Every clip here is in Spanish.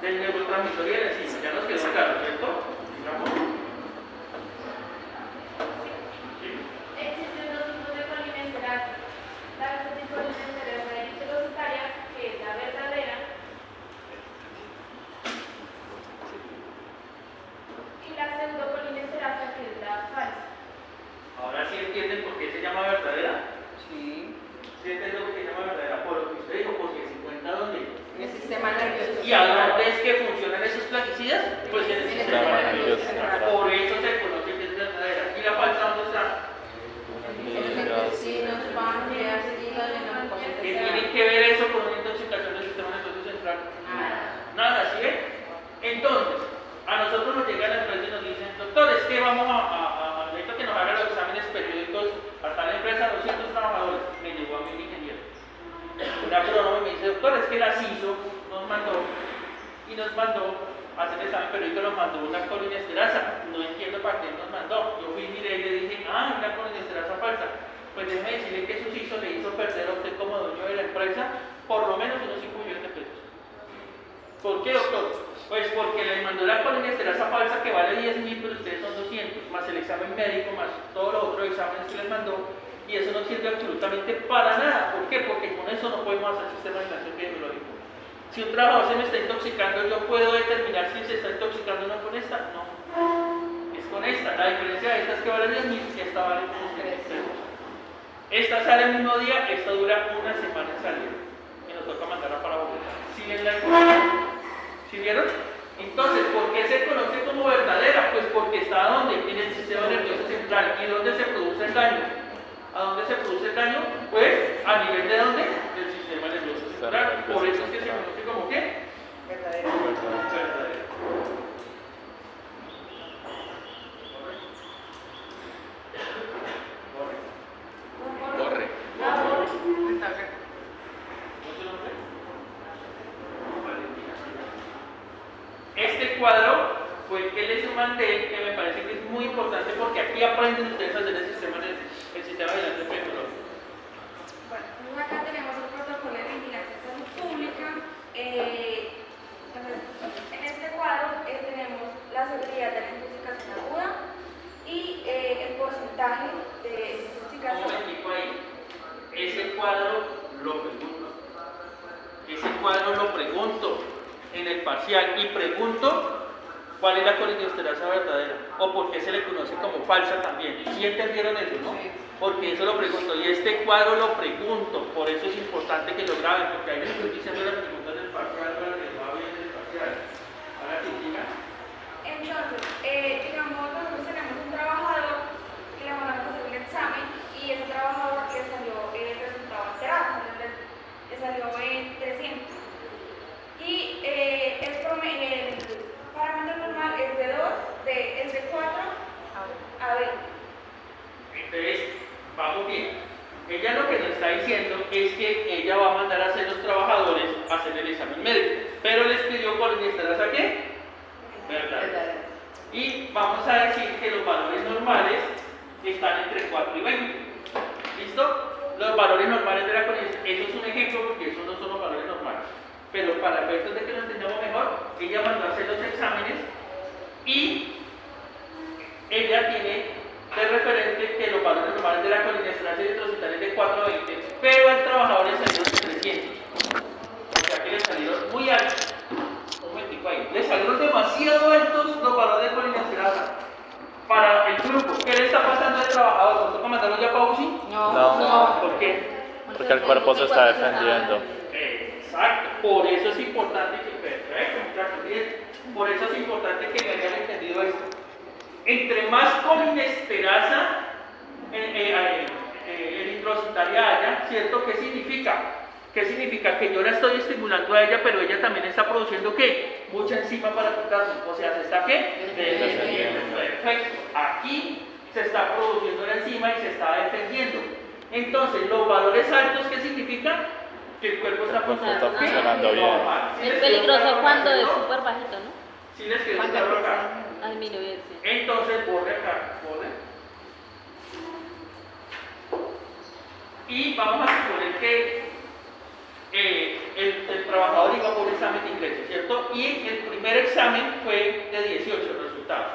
del neurotransmisor y de la enzima. Ya nos quedó claro, ¿cierto? Digamos. Existen dos tipos de colinesterasa. La colinesterasa introcitaria, que es la verdadera, y la pseudocolinesterasa, que es la falsa. Ahora sí entienden por qué se llama verdadera. Sí. ¿Sí entienden por qué se llama verdadera? Por lo que usted dijo, porque se encuentra ¿dónde? En el sistema nervioso. ¿Y a dónde es que funcionan esos plaguicidas? Pues en el sistema nervioso. Por eso se conoce que es verdadera. ¿Y la falsa dónde está? En los intestinos, páncreas, hígado, en la mucosa ¿Qué intestinal. tiene que ver eso con una intoxicación del sistema nervioso central? Nada, ¿sí ven? Entonces, a nosotros nos llega la empresa y nos dicen, doctor, es que vamos necesito que nos haga los exámenes periódicos a tal empresa, 200 trabajadores. Me llegó a mí un ingeniero. Un agrónomo me dice, doctor, es que la CISO nos mandó a hacer el examen periódico, nos mandó una colinesterasa. No entiendo para qué nos mandó. Yo fui, miré y le dije, una colinesterasa falsa. Pues déjeme decirle que su CISO le hizo perder a usted como dueño de la empresa por lo menos unos 5 millones de pesos. ¿Por qué, doctor? Pues porque le mandó la colinesterasa falsa que vale 10.000, pero ustedes son 200, más el examen médico, más todos los otros exámenes que les mandó, y eso no sirve absolutamente para nada. ¿Por qué? Porque con eso no podemos hacer sistema de aislamiento epidemiológico. Si un trabajador se me está intoxicando, ¿yo puedo determinar si se está intoxicando o no con esta? No. Es con esta. La diferencia de esta es que vale 10.000 y esta vale como 3 pesos. Esta sale el mismo día, esta dura una semana en salir. Y nos toca mandarla para Bogotá. ¿Sí ven la información? ¿Sí vieron? Entonces, ¿por qué se conoce como verdadera? Pues porque está ¿dónde? En el sistema nervioso central. ¿Y dónde se produce el daño? ¿A dónde se produce el daño? Pues a nivel de ¿dónde? Del sistema nervioso central. Por eso es que se conoce como ¿qué? Verdadero. Verdadera. Corre. Este cuadro fue el que les mandé, que me parece que es muy importante porque aquí aprenden ustedes a hacer el sistema de aislamiento epidemiológico. Bueno, entonces acá tenemos el protocolo de vigilancia de salud pública. Entonces, en este cuadro tenemos la severidad de la intoxicación aguda y el porcentaje de Un intoxicación. momentico ahí. Ese cuadro lo pregunto. Ese cuadro lo pregunto en el parcial y pregunto cuál es la colinesterasa verdadera o por qué se le conoce como falsa también. ¿Sí entendieron eso, no? Porque eso lo pregunto y este cuadro lo pregunto, por eso es importante que lo graben, porque ahí les estoy diciendo las preguntas del parcial para que va bien el parcial. Ahora sí, digan. Entonces, digamos, nosotros tenemos un trabajador que le mandamos a hacer un examen y ese trabajador le salió el resultado alterado, le salió en 300. Y el parámetro normal es de 2, es de 4 a 20. Entonces, vamos bien. Ella lo que nos está diciendo es que ella va a mandar a hacer los trabajadores a hacer el examen médico, pero les pidió colinesterasa ¿qué? Verdad. Y vamos a decir que los valores normales están entre 4 y 20. ¿Listo? Los valores normales de la colinesterasa, eso es un ejemplo porque esos no son los valores normales. Pero para efectos de que lo entendamos mejor, ella mandó a hacer los exámenes y ella tiene de referente que los valores normales de la colinesterasa eritrocitaria es de 4 a 20, pero al trabajador le salieron 300. O sea que le salieron muy altos. Un momentico ahí. Le salieron demasiado altos los valores de colinesterasa para el grupo. ¿Qué le está pasando al trabajador? ¿No toca mandarlo ya para UCI? No. ¿Por qué? Porque el cuerpo se está defendiendo. Exacto. Por eso es importante que, perfecto, muchachos, bien. Por eso es importante que me hayan entendido esto. Entre más colinesterasa eritrocitaria haya, ¿cierto? ¿Qué significa? ¿Qué significa? Que yo la estoy estimulando a ella, pero ella también está produciendo ¿qué? Mucha enzima para tratarlo. O sea, ¿se está qué? Defendiendo. Perfecto. Aquí se está produciendo la enzima y se está defendiendo. Entonces, los valores altos, ¿qué significa? Que el cuerpo está funcionando bien. Es peligroso cuando es súper bajito, ¿no? Sí les quedó claro acá. Ay, mi novia decía. Entonces, borre acá, borre. Y vamos a suponer que el trabajador iba por un examen de ingreso, ¿cierto? Y el primer examen fue de 18 resultados.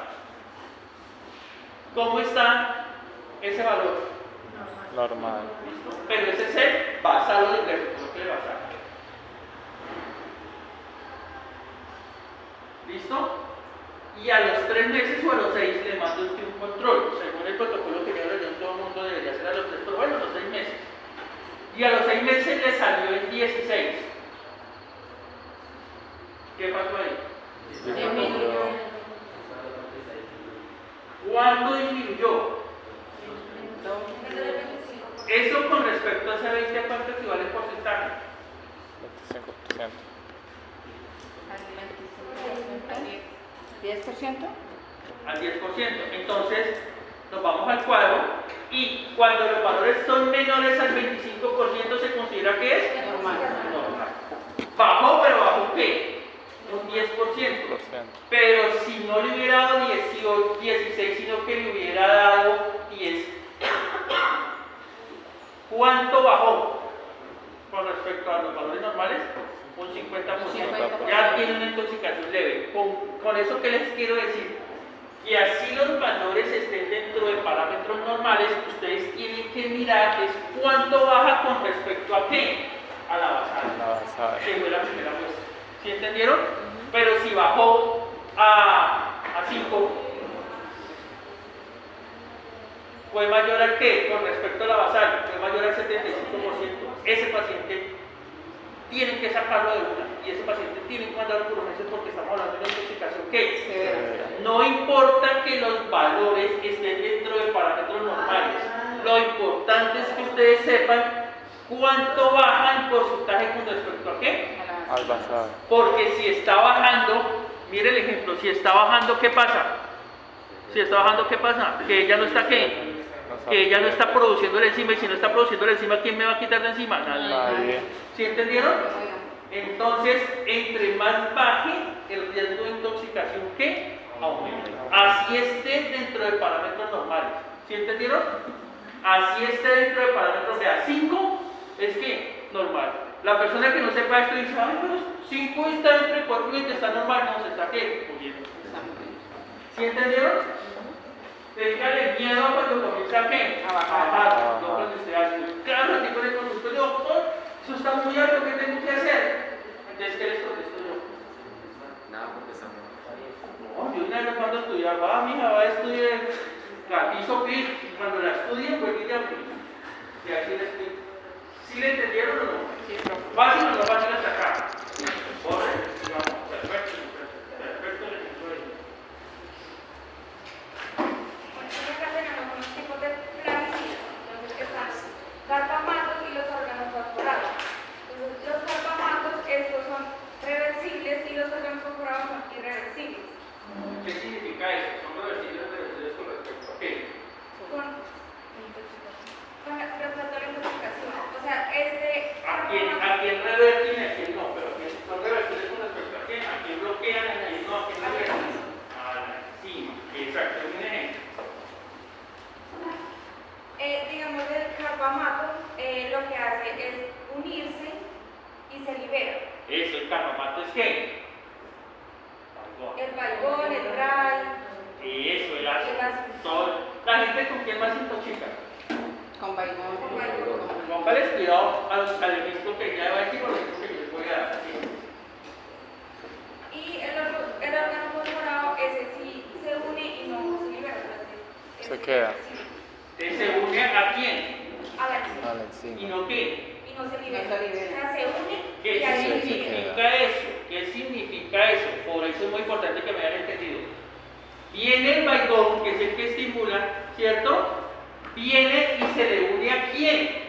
¿Cómo está ese valor? Normal. ¿Listo? Pero ese es el basado de ingreso, ¿cómo que le basado? ¿Listo? Y a los 3 meses o a los 6 le mando usted un control, según el protocolo que ya lo todo el mundo debería hacer a los 3, pero bueno, a los 6 meses. Y a los 6 meses le salió en 16. ¿Qué pasó ahí? Disminuyó. ¿Cuánto disminuyó? Eso con respecto a ese 20, ¿a cuánto equivale el porcentaje? 25%. ¿10%? Al 10%. Entonces, nos vamos al cuadro y cuando los valores son menores al 25% se considera que es Normal. normal. Bajó, pero bajó ¿qué? Un 10%. Pero si no le hubiera dado 18, 16, sino que le hubiera dado 10, ¿cuánto bajó con respecto a los valores normales? Un 50%. Ya tiene una intoxicación leve. Con eso, ¿qué les quiero decir? Que así los valores estén dentro de parámetros normales, ustedes tienen que mirar es cuánto baja con respecto a qué? A la basal. Que fue la primera muestra. ¿Sí entendieron? Pero si bajó a 5, fue mayor al qué? Con respecto a la basal, fue mayor al 75%. Ese paciente tienen que sacarlo de una y ese paciente tiene que mandarlo por urgencia porque estamos hablando de una intoxicación que no importa que los valores estén dentro de parámetros normales, lo importante es que ustedes sepan cuánto baja en porcentaje con respecto a qué. Al basal. Porque si está bajando, mire el ejemplo, si está bajando, ¿qué pasa? Si está bajando, ¿qué pasa? Que ella no está ¿qué? Que ella no está produciendo la enzima, y si no está produciendo la enzima, ¿quién me va a quitar de encima? Nadie. ¿Sí entendieron? Entonces, entre más baje el riesgo de intoxicación, ¿qué? Aumenta. Así esté dentro de parámetros normales. ¿Sí entendieron? Así esté dentro de parámetros de A5, es que normal. La persona que no sepa esto dice, ay, pero 5 está entre 4 y 20, está normal, no se está ¿qué? Muriendo. ¿Sí entendieron? Téngale miedo cuando comienza a ¿qué? A bajar. No cuando esté alto. Claro, aquí con el consultorio, doctor, eso está muy alto, ¿qué tengo que hacer? Entonces, ¿qué les contesto yo? Nada, porque estamos. No, yo una vez cuando estudiaba, mija, va a estudiar Gatizo Pit, y cuando la estudien, pues que ya y así les explico. ¿Sí le entendieron o no? Sí, profe. ¿Fácil o no fácil hasta acá? Correcto, digamos, perfecto, perfecto el ejemplo de ello. Bueno, acá tenemos unos tipos de plaguicidas. Entonces están carbamatos y los órganos fosforados. Entonces los carbamatos, estos son reversibles y los órganos fosforados son irreversibles. ¿Qué significa eso? ¿Son reversibles o reversibles con respecto a qué? Con respecto a la intoxicación. O sea, ¿A quién reverten y a quién no? Pero ¿quién son reversibles con respecto a quién? ¿A quién bloquean y a quién no? ¿A quién reverten? A la enzima. Exacto, un ejemplo. digamos, el carbamato lo que hace es unirse y se libera. Eso, el carbamato es qué? El baigón, el dry. Eso, el ácido. Todo. La gente con quién más se intoxica. Con baigón. Con baigón. Póngales cuidado al ejemplo que ya va a decir o al ejemplo que yo les voy a dar. Y el órgano fosforado, ese sí se une y no se libera. Se queda. ¿Se une a quién? A la enzima. Vale, ¿Y sí. no qué? Y no se libera. No se libera. O sea, se une ¿Qué y ahí significa eso? ¿Qué significa eso? Por eso es muy importante que me hayan entendido. Viene el baigón, que es el que estimula, ¿cierto? Viene y se le une a quién?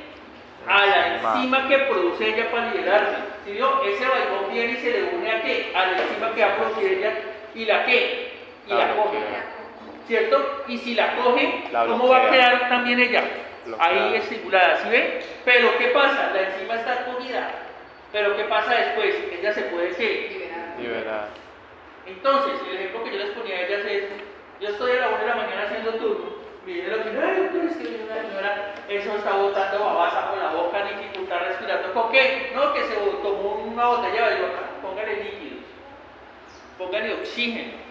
A la enzima que produce ella para liberarse. ¿Sí vio? Ese baigón viene y se le une a qué? A la enzima que va a producir ella y la qué? Y la coge. ¿Cierto? Y si la coge, La ¿cómo va a bloquea. quedar también ella? Bloqueada. Ahí estimulada, ¿sí ven? Pero ¿qué pasa? La enzima está cogida. Pero ¿qué pasa después? Ella se puede ¿qué? Liberar. Liberar. Entonces, el ejemplo que yo les ponía a ellas es, yo estoy a la 1 de la mañana haciendo turno, viene lo que, ay, doctor, es que viene una señora, eso está botando babasa por la boca, dificultad respirando. ¿Con qué? No, que se tomó una botella de yoga, póngale líquidos, póngale oxígeno.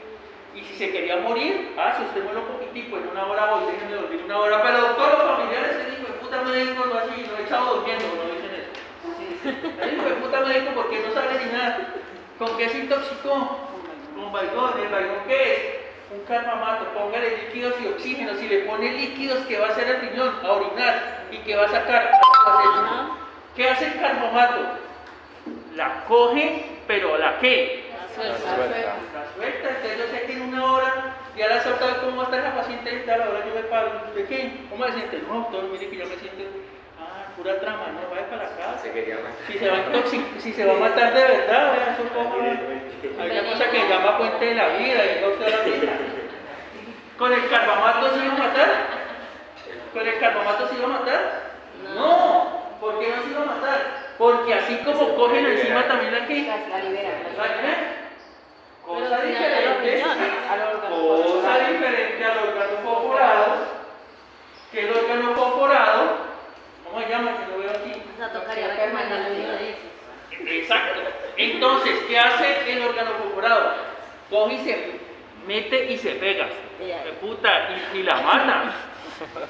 Y si se quería morir, si usted muere un poquitico, en una hora voy, déjenme dormir una hora. Pero doctor, los familiares, el hijo de puta médico, no así, no he echado durmiendo, no dicen eso. El hijo de puta médico, porque no sabe ni nada. ¿Con qué se intoxicó? Con baigón. ¿El baigón qué es? Un carbamato, póngale líquidos y oxígeno. Si le pone líquidos, ¿qué va a hacer el riñón? A orinar. ¿Y qué va a sacar? ¿Qué hace el carbamato? La coge, pero ¿la qué? La suelta. La suelta. Entonces yo sé que en una hora ya la suelta. ¿Cómo va a estar la paciente? A la hora yo me paro. ¿De qué? ¿Cómo se siente? No, doctor, mire que yo me siento... pura trama, no vaya para la casa. Se quería matar. Si se va a matar de verdad, vea, eso como hay una cosa que se llama puente de la vida y no usted la vida. ¿Con el carbamato se iba a matar? ¿Con el carbamato se iba a matar? No. ¿Por qué no se iba a matar? Porque así como cogen encima también la que La libera. cosa diferente al órgano fosforado, que el órgano fosforado, ¿cómo se llama? Que lo veo aquí. O sea, tocaría recomendarle uno de esos. Exacto. Entonces, ¿qué hace el órgano fosforado? Coge y se mete y se pega. ¡Qué puta! Y la mata.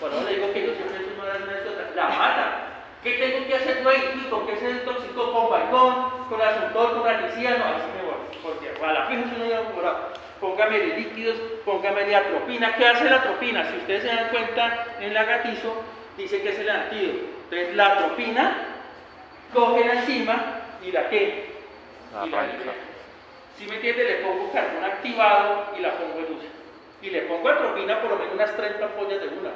Por eso le digo que yo siempre soy más una de otras. La mata. ¿Qué tengo que hacer yo ahí? ¿Con qué se desintoxicó? ¿Con baigón? ¿Con asuntor? ¿Con arnicía? No, así me voy. Porque a la fija es un órgano fosforado. Póngame líquidos, póngame atropina. ¿Qué hace la atropina? Si ustedes se dan cuenta, en la gatizo dice que es el antídoto. Entonces la atropina coge la enzima y la ¿qué? La Y la arranca. libera. Si me entiende, le pongo carbón activado y la pongo en uso. Y le pongo atropina por lo menos unas 30 ampollas de una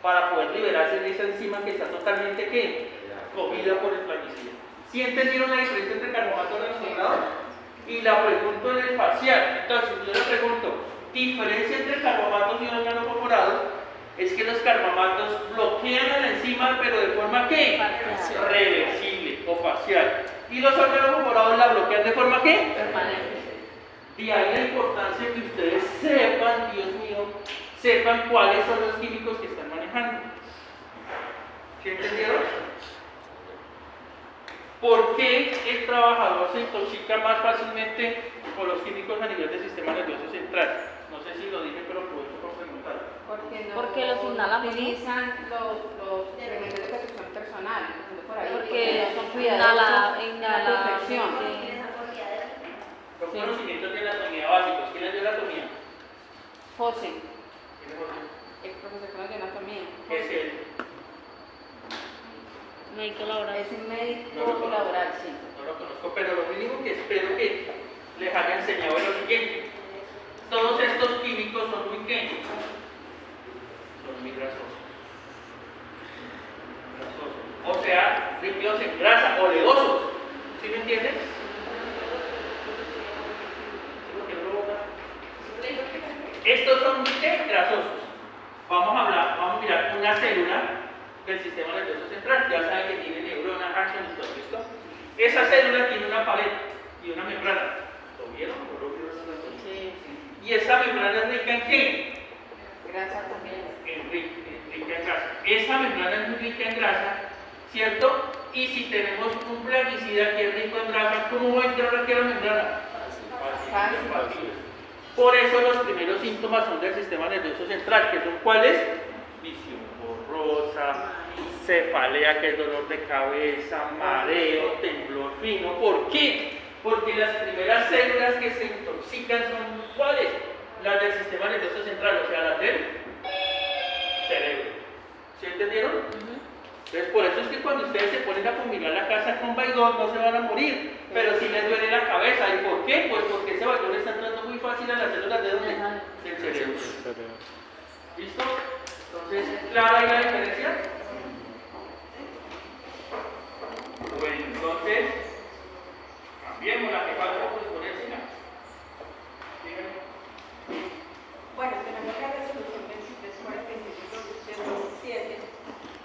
para poder liberarse de esa enzima que está totalmente ¿qué? Cogida por el plaguicida. ¿Sí entendieron la diferencia entre carbonato organofosforado? Y la pregunto en el parcial. Entonces, yo le pregunto, diferencia entre carbonatos y organofosforados es que los carbamatos bloquean a la enzima, pero de forma ¿qué? Parcial. Reversible o parcial. Y los organofosforados la bloquean de forma ¿qué? Permanente. De ahí la importancia que ustedes sepan, Dios mío, sepan cuáles son los químicos que están manejando. ¿Sí entendieron? ¿Por qué el trabajador se intoxica más fácilmente con los químicos a nivel del sistema nervioso central? No sé si lo dije, pero aprovecho por preguntar. Porque los inhalamos, ¿no? utilizan los elementos de protección personal. Por ahí, Porque no son inhala, cuidadosos la protección. Los conocimientos de anatomía básicos. ¿Quién les dio la anatomía? José, ¿Quién es José? el profesor de anatomía. ¿Qué es él? Médico laboral. Es un médico No lo conozco. laboral, sí. No lo conozco, pero lo mínimo que espero que les haya enseñado es lo siguiente. Todos estos químicos son muy ¿qué? Son muy grasosos. O sea, limpios en grasa, oleosos. ¿Sí me entienden? Estos son ¿qué? Grasosos. Vamos a mirar una célula del sistema nervioso central. Ya saben que tiene neurona, axón y todo esto. Esa célula tiene una pared y una membrana. ¿Lo vieron? ¿No lo vieron? Sí. Y esa membrana es rica en qué? Grasa también. Rica en grasa. Esa membrana es muy rica en grasa, ¿cierto? Y si tenemos un plaguicida que es rico en grasa, ¿cómo va a entrar aquí a la membrana? Fácil. Por eso los primeros síntomas son del sistema nervioso central, que son ¿cuáles? Visión borrosa, cefalea, que es dolor de cabeza, mareo, temblor fino. ¿Por qué? Porque las primeras células que se intoxican son ¿cuáles? Las del sistema nervioso central, o sea, las del cerebro. ¿Sí entendieron? Entonces, por eso es que cuando ustedes se ponen a fumigar la casa con baigón no se van a morir, pero sí les duele la cabeza. ¿Y por qué? Pues porque ese baigón está entrando muy fácil a las células de ¿dónde? Del cerebro. ¿Listo? Entonces, ¿clara ahí la diferencia? Bueno, entonces, cambiemos la que falta pues por encima. Bueno, tenemos la resolución 2345-2017,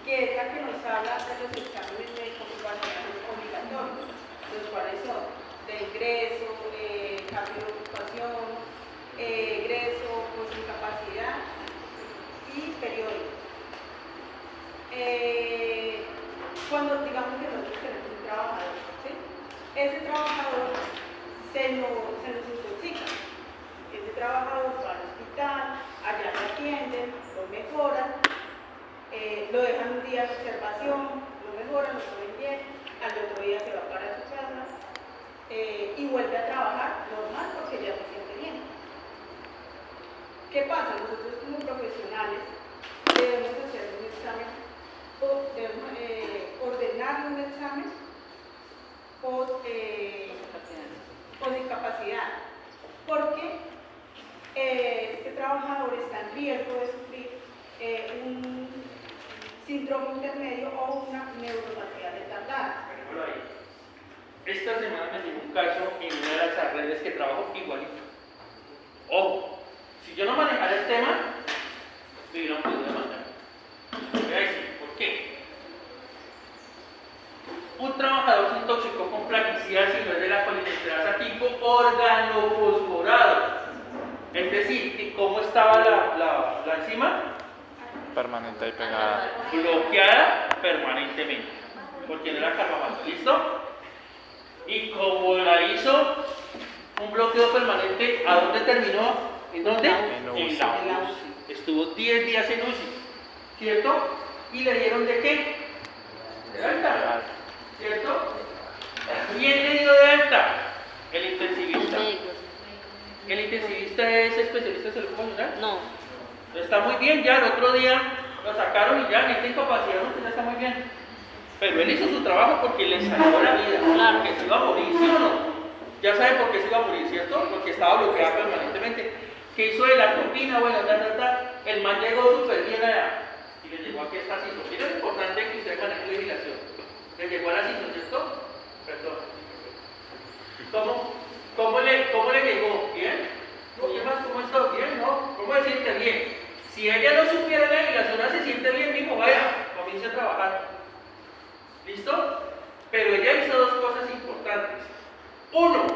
que es la que nos habla de los exámenes médicos obligatorios, los cuales son de ingreso, cambio de ocupación, egreso, posincapacidad y periódico. y vuelve a trabajar normal porque ya se siente bien. ¿Qué pasa? Nosotros como profesionales debemos hacer un examen, o debemos ordenar un examen post incapacidad, porque este trabajador está en riesgo de sufrir un síndrome intermedio o una neuropatía retardada. Dejémoslo ahí. Esta semana me llegó un caso en una de las redes que trabajo igualito. Ojo, si yo no manejara el tema, me hubieran podido demandar. Voy a decir por qué. Un trabajador se intoxicó con plaquicidas y no es de la colinesterosa tipo organofosforado. Es decir, que cómo estaba la enzima Permanente y pegada. bloqueada permanentemente, porque no era carbohidrato, ¿listo? Y como la hizo un bloqueo permanente, ¿a dónde terminó? ¿En dónde? En UCI. la UCI. Estuvo 10 días en UCI, ¿cierto? ¿Y le dieron de qué? De alta, ¿cierto? ¿Quién le dio de alta? El intensivista. ¿El intensivista es especialista en salud pulmonar? No. Está muy bien, ya el otro día lo sacaron y ya, ni tiene incapacidad, no, ya está muy bien. Pero él hizo su trabajo porque le salvó la vida, Claro. porque se iba a morir, ¿sí o no? Ya sabe por qué se iba a morir, ¿cierto? Porque estaba bloqueada permanentemente. ¿Qué hizo de la copina? Bueno, el man llegó súper bien allá y le llegó aquí a esta CISO. Mira lo importante que usted maneje legislación. Le llegó a la CISO, ¿cierto? Perdón. ¿Cómo le llegó? ¿Bien? Oye, más, ¿cómo está? ¿Bien? ¿No? ¿Cómo se siente bien? Si ella no supiera la legislación, se siente bien, mismo, vaya, comience a trabajar. ¿Listo? Pero ella hizo dos cosas importantes. Uno,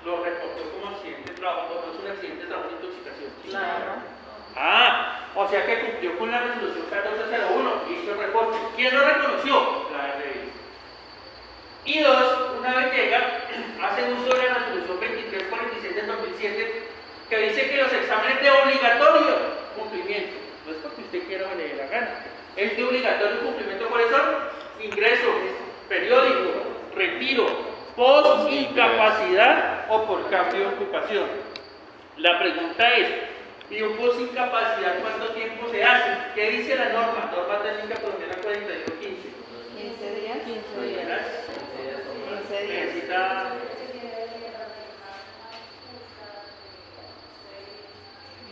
lo reportó como accidente de trabajo, no es un accidente de trabajo de intoxicación. Claro. O sea que cumplió con la resolución 1401 y hizo el reporte. ¿Quién lo reconoció? La RI. Y dos, una vez llega, hace uso de la resolución 2346 del 2007, que dice que los exámenes de obligatorio cumplimiento, no es porque usted quiera o le dé la gana, es de obligatorio cumplimiento. ¿Cuáles son? Ingreso, periódico, retiro, post incapacidad o por cambio de ocupación. La pregunta es, ¿y un post incapacidad cuánto tiempo se hace? ¿Qué dice la norma? Norma técnica colombiana 4115. 15 días. 15 días. 15 días. Necesita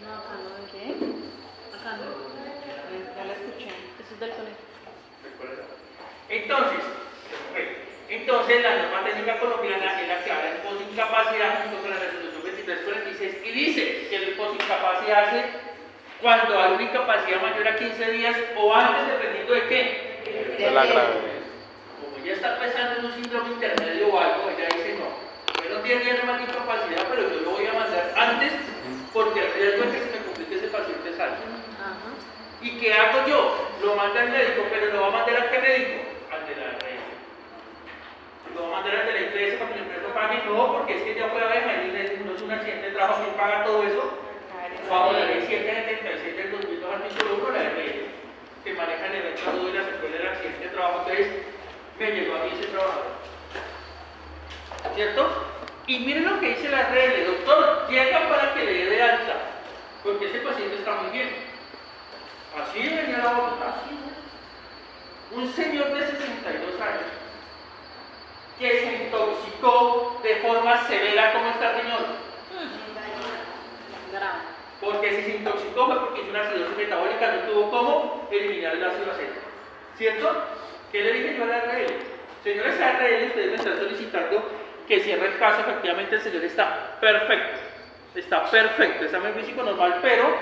No, acá no. ¿Qué? Acá no. Ya la escuché. Eso es del colegio. Entonces, la norma técnica colombiana es la que habla de posincapacidad junto con la resolución 2346 y dice que el posincapacidad hace cuando hay una incapacidad mayor a 15 días o antes, dependiendo de qué. De la gravedad. Como ella está pensando en un síndrome intermedio o algo, ella dice no, yo no 10 días más de incapacidad, pero yo lo voy a mandar antes porque el riesgo de que se me complique ese paciente es alto. Ajá. ¿Y qué hago yo? Lo manda al médico, pero lo va a mandar al qué médico? Al de la RS. Lo va a mandar al de la IPS para que la empresa pague. No, porque es que ya puede haber, no es un accidente de trabajo, ¿quién paga todo eso? Bajo la ley 776 del 2002, artículo 1, la RS, que maneja el evento agudo y la secuela del accidente de trabajo. Entonces, me llegó a mí ese trabajador. ¿Cierto? Y miren lo que dice la RL, doctor, llega para que le dé de alta, porque ese paciente está muy bien. Así venía la voluntad. Un señor de 62 años que se intoxicó de forma severa. ¿Cómo está, señor? Grave. Porque si se intoxicó fue porque hizo una acidosis metabólica, no tuvo cómo eliminar el ácido acético. ¿Cierto? ¿Qué le dije yo a la RL? Señores ARL, ustedes me están solicitando que cierre el caso. Efectivamente, el señor está perfecto. Está perfecto, examen físico normal, pero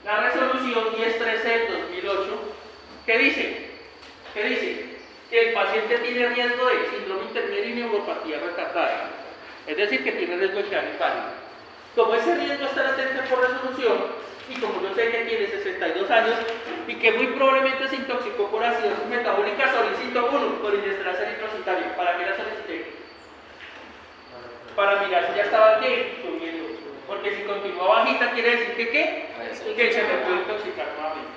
la resolución 1013 del 2008, ¿qué dice? ¿Qué dice? Que el paciente tiene riesgo de síndrome intermedio y neuropatía retardada. Es decir, que tiene riesgo de quedar inválido. Como ese riesgo está latente por resolución, y como yo sé que tiene 62 años y que muy probablemente se intoxicó por acidosis metabólica, solicito uno, colinesterasa nitrocitaria. ¿Para qué la solicité? Para mirar si ya estaba ¿qué? Subiendo. Porque si continúa bajita, quiere decir que ¿qué? Que se me puede intoxicar nuevamente.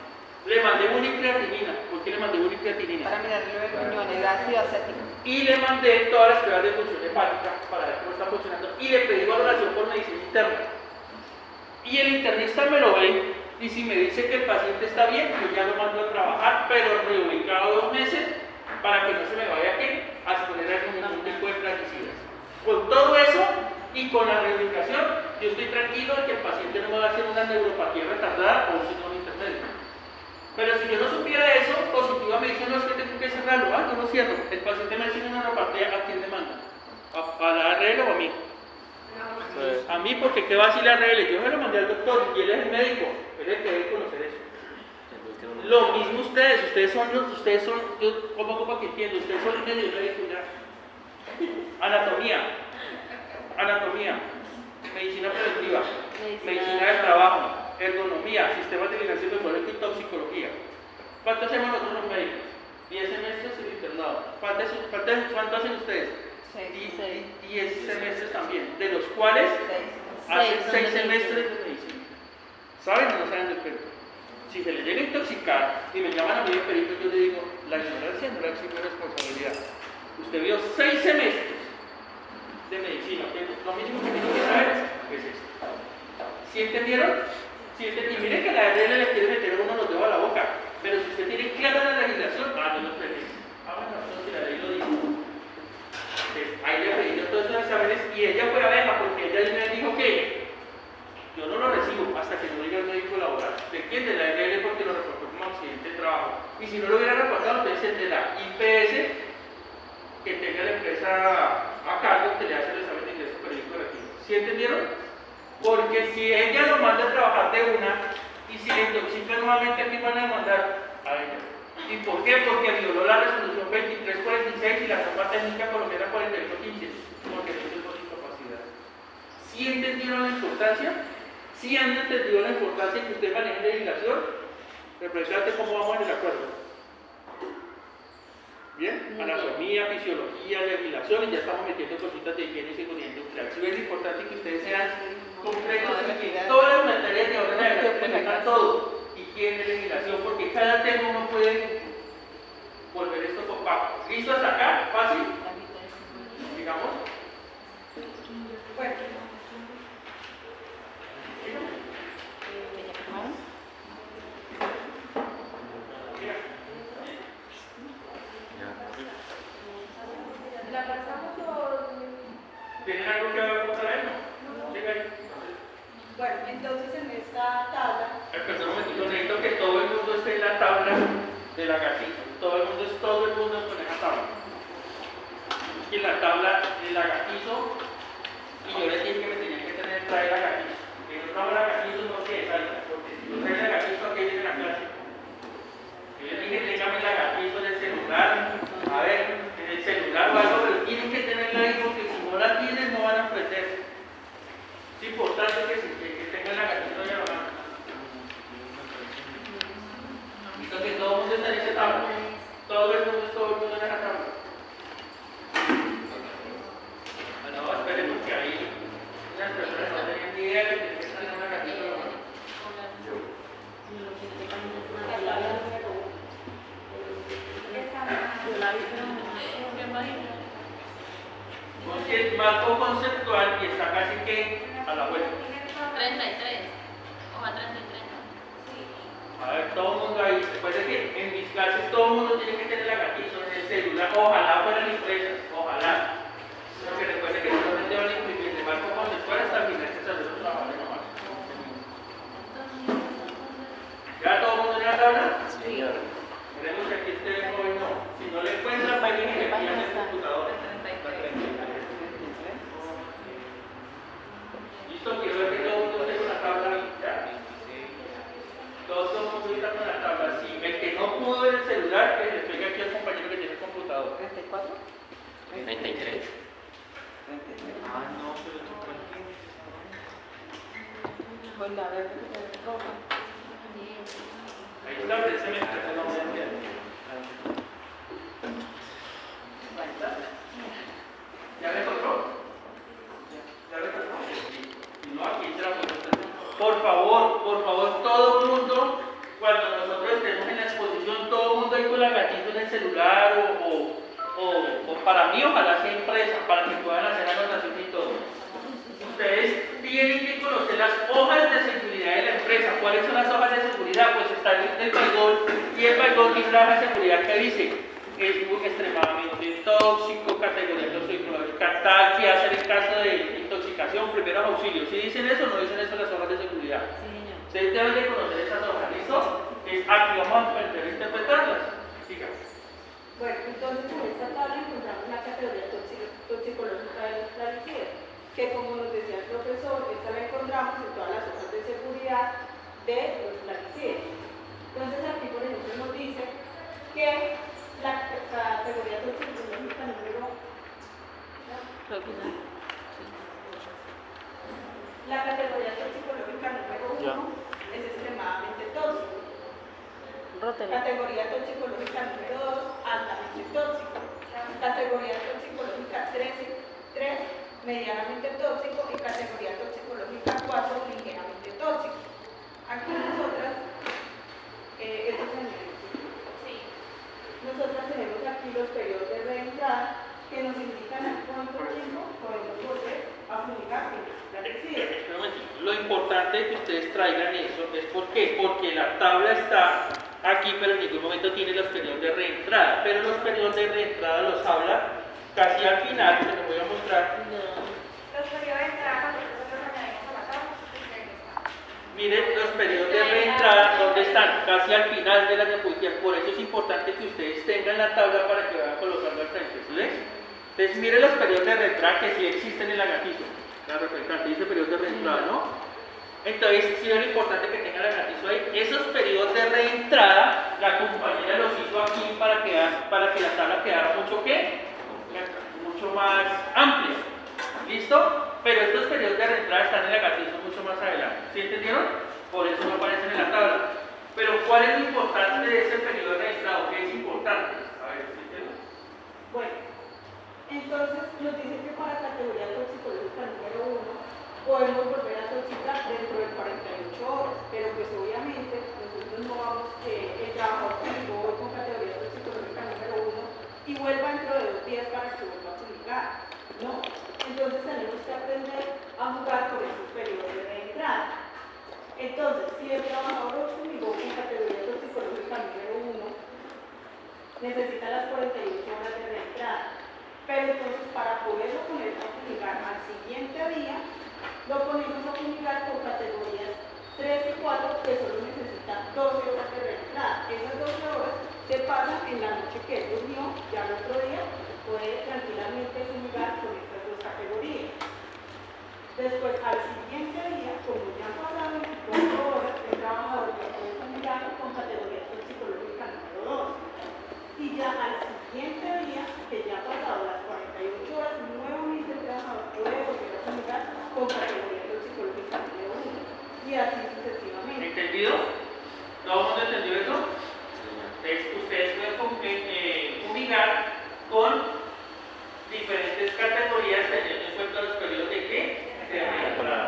Le mandé unicreatinina. ¿Por qué le mandé unicreatinina? Para mirar el riñón, el ácido acético. y le mandé todas las pruebas de función hepática para ver cómo está funcionando y le pedí valoración por medicina interna. Y el internista me lo ve y si me dice que el paciente está bien, yo ya lo mando a trabajar, pero reubicado 2 meses para que no se me vaya a exponer a ningún tipo de plaguicidas. Con todo eso y con la reubicación, yo estoy tranquilo de que el paciente no me va a hacer una neuropatía retardada o un síndrome intermedio. Pero si yo no supiera eso, positiva me dice, no, es que tengo que cerrarlo, yo lo cierro. El paciente me dice una neuropatía, ¿a quién le manda? ¿A la ARL o a mí? Sí. A mí, porque ¿qué va a decir la ARL? Yo me lo mandé al doctor y él es el médico, él es el que debe conocer eso. Lo mismo ustedes son, yo como que entiendo, ustedes son medio médico ya. Anatomía, medicina preventiva, medicina del trabajo, ergonomía, sistemas de vigilancia biológica y toxicología. ¿Cuánto hacemos nosotros los médicos? 10 semestres en internado. ¿Cuánto hacen ustedes? 10 semestres también, de los cuales hacen 6 semestres de medicina. ¿Saben o no saben del perito? Si se le llega a intoxicar y me llaman a mí de perito, yo le digo, la ignorancia no la exime responsabilidad. Usted vio 6 semestres de medicina, lo mínimo que tiene que saber es esto. ¿Sí entendieron? Y miren que la ARL le quiere meter a uno los dedos a la boca, pero si usted tiene clara la legislación, no los permite. Bueno, entonces la ley lo dice. Entonces, ahí le pedí yo todos esos exámenes y ella fue abeja porque ella me dijo que yo no lo recibo hasta que no diga el médico laboral. ¿De quién? De la ARL porque lo reportó como accidente de trabajo. Y si no lo hubiera reportado, entonces el de la IPS que tenga la empresa a cargo que le hace el examen de ingreso periódico relativo. ¿Sí entendieron? Porque si ella lo manda a trabajar de una y si le intoxica nuevamente, ¿a quién van a demandar? A ella. ¿Y por qué? Porque violó la resolución 2346 y la norma técnica colombiana 4815, porque no es por incapacidad. ¿Sí entendieron la importancia? ¿Sí han entendido la importancia de que usted maneje legislación? Represente cómo vamos en el acuerdo. Bien, anatomía, fisiología, legislación y ya estamos metiendo cositas de higiene y seguridad industrial. Sí es importante que ustedes sean concretos y que todas las materias de orden agrario tengan todo. Higiene, legislación, porque cada tema uno puede volver esto opaco. ¿Listo hasta acá? ¿Fácil? Digamos. Bueno. La pasamos por... ¿Tienen algo que saber? No. Siga ahí. Bueno, entonces en esta tabla, Perdón, un momentito, necesito que todo el mundo esté en la tabla de la gatita. Todo el mundo con esa tabla. Es que la tabla de la gatizo y yo les dije que me tenían que traer la gatizo. Que no traigo la gatizo no se salga, porque si no traen la gatizo aquí viene la clase. Yo les dije, tráigame la gatizo en el celular, a ver, en el celular o algo, pero tienen que tenerla ahí porque si no la tienen no van a aprender. Es importante que tengan la gatizo ahí a la mano. Entonces todo el mundo está en esa tabla. Todo el mundo en esa tabla. No, esperen porque ahí las personas no tenían ni idea de que están en una gatito. Porque es marco conceptual y está casi que a la vuelta. 33. Hoja 33. A ver, todo el mundo ahí. Recuerden que en mis clases todo el mundo tiene que tener la gatito en el celular. Ojalá fueran impresas. Ojalá. Porque recuerden que solamente van a imprimir de marco conceptual hasta el final que se hace los trabajos nomás. ¿Ya todo el mundo en la tabla? Señor. Queremos que aquí esté el joven, no. Si no le encuentran, vayan y le pidan el computador. Listo, quiero ver que todo el mundo esté con la tabla ahí. ¿Ya? Todo el mundo está con la tabla. Si el que no pudo ver el celular, que le pegue aquí al compañero que tiene el computador. 34. 33. Ah, no, pero tú tranquilo. Con la verde que se roja. Ahí está, precisamente, eso no voy a enviar. ¿Ya le encontró? ¿Ya le encontró? Si no, aquí entra. Por favor, todo el mundo, cuando nosotros estemos en la exposición, todo el mundo ahí con la gatito en el celular o o para mí ojalá sea impresa, para que puedan hacer anotación y todo. Ustedes tienen que conocer las hojas de seguridad de la empresa. ¿Cuáles son las hojas de seguridad? Pues está el Baigol, y el Baigol tiene una hoja de seguridad que dice es extremadamente tóxico, categoría toxicológica tal, qué hacer en caso de intoxicación, primeros auxilios. Si dicen eso, no dicen eso las hojas de seguridad. Sí, señor. Ustedes deben de conocer esas hojas, ¿listo? Aquí vamos a aprender a interpretarlas. Siga. Bueno, entonces en esta tabla encontramos la categoría toxicológica de los plaguicidas, que como nos decía el profesor, esta la encontramos en todas las hojas de seguridad de los plaguicidas. Entonces aquí, por ejemplo, nos dice que la categoría toxicológica número Creo que ya. la categoría toxicológica número 1 es extremadamente tóxico. Rótelo. Categoría toxicológica número 2, altamente tóxico. Categoría toxicológica 3, medianamente tóxico. Y categoría toxicológica 4, ligeramente tóxico. Aquí nosotras, estos señores, Sí. nosotras tenemos aquí los periodos de reentrada que nos indican a cuánto tiempo podemos volver a fumigar en los plaguicidas. Espera un momentito. Lo importante es que ustedes traigan eso es ¿por qué? Porque la tabla está aquí, pero en ningún momento tiene los periodos de reentrada. Pero los periodos de reentrada los habla casi al final, se los voy a mostrar. Los periodos de entrada, cuando nosotros añadimos a la tabla, pues ahí está. Miren los periodos de reentrada, ¿dónde están? Casi al final de la diapositiva. Por eso es importante que ustedes tengan la tabla para que vayan colocando al frente. ¿Sí ves? Entonces, miren los periodos de reentrada que sí existen en la gatizo. La representante dice periodos de reentrada, ¿no? Entonces, sí es lo importante que tengan la gatizo ahí. Esos periodos de reentrada, la compañera los hizo aquí para que la tabla quedara mucho más amplia. ¿Listo? Pero estos periodos de reentrada están en la gatizo mucho más adelante. ¿Sí entendieron? Por eso no aparecen en la tabla. Pero ¿cuál es lo importante de ese periodo de reentrada? ¿Qué es importante? A ver, ¿sí entienden? Bueno, entonces nos dice que para categoría toxicológica número 1 podemos volver a toxicar dentro de 48 horas, pero pues obviamente nosotros no vamos el trabajador que con categoría toxicológica número 1 y vuelva dentro de 2 días para que vuelva a fumigar, ¿no? Entonces tenemos que aprender a jugar con esos periodos de reentrada. Entonces, si el trabajador fumigó con categoría toxicológica número 1, necesita las 48 horas de reentrada. Pero entonces para poderlo poner a fumigar al siguiente día, lo ponemos a fumigar con categorías 3 y 4 que solo necesitan 12 horas de reentrada. Esas 12 horas se pasan en la noche que él durmió, ya el otro día puede tranquilamente fumigar con estas dos categorías. Después, al siguiente día, como ya han pasado 24 horas, el trabajador ya puede fumigar con categoría toxicológica número 2. Y ya al siguiente día, que ya ha pasado las 48 horas, nuevamente el trabajador puede volver a fumigar con categoría toxicológica número 1. Y así sucesivamente. ¿Entendido? ¿Todo el mundo entendió eso? Entonces, ustedes pueden fumigar con diferentes categorías teniendo en cuenta los periodos de qué?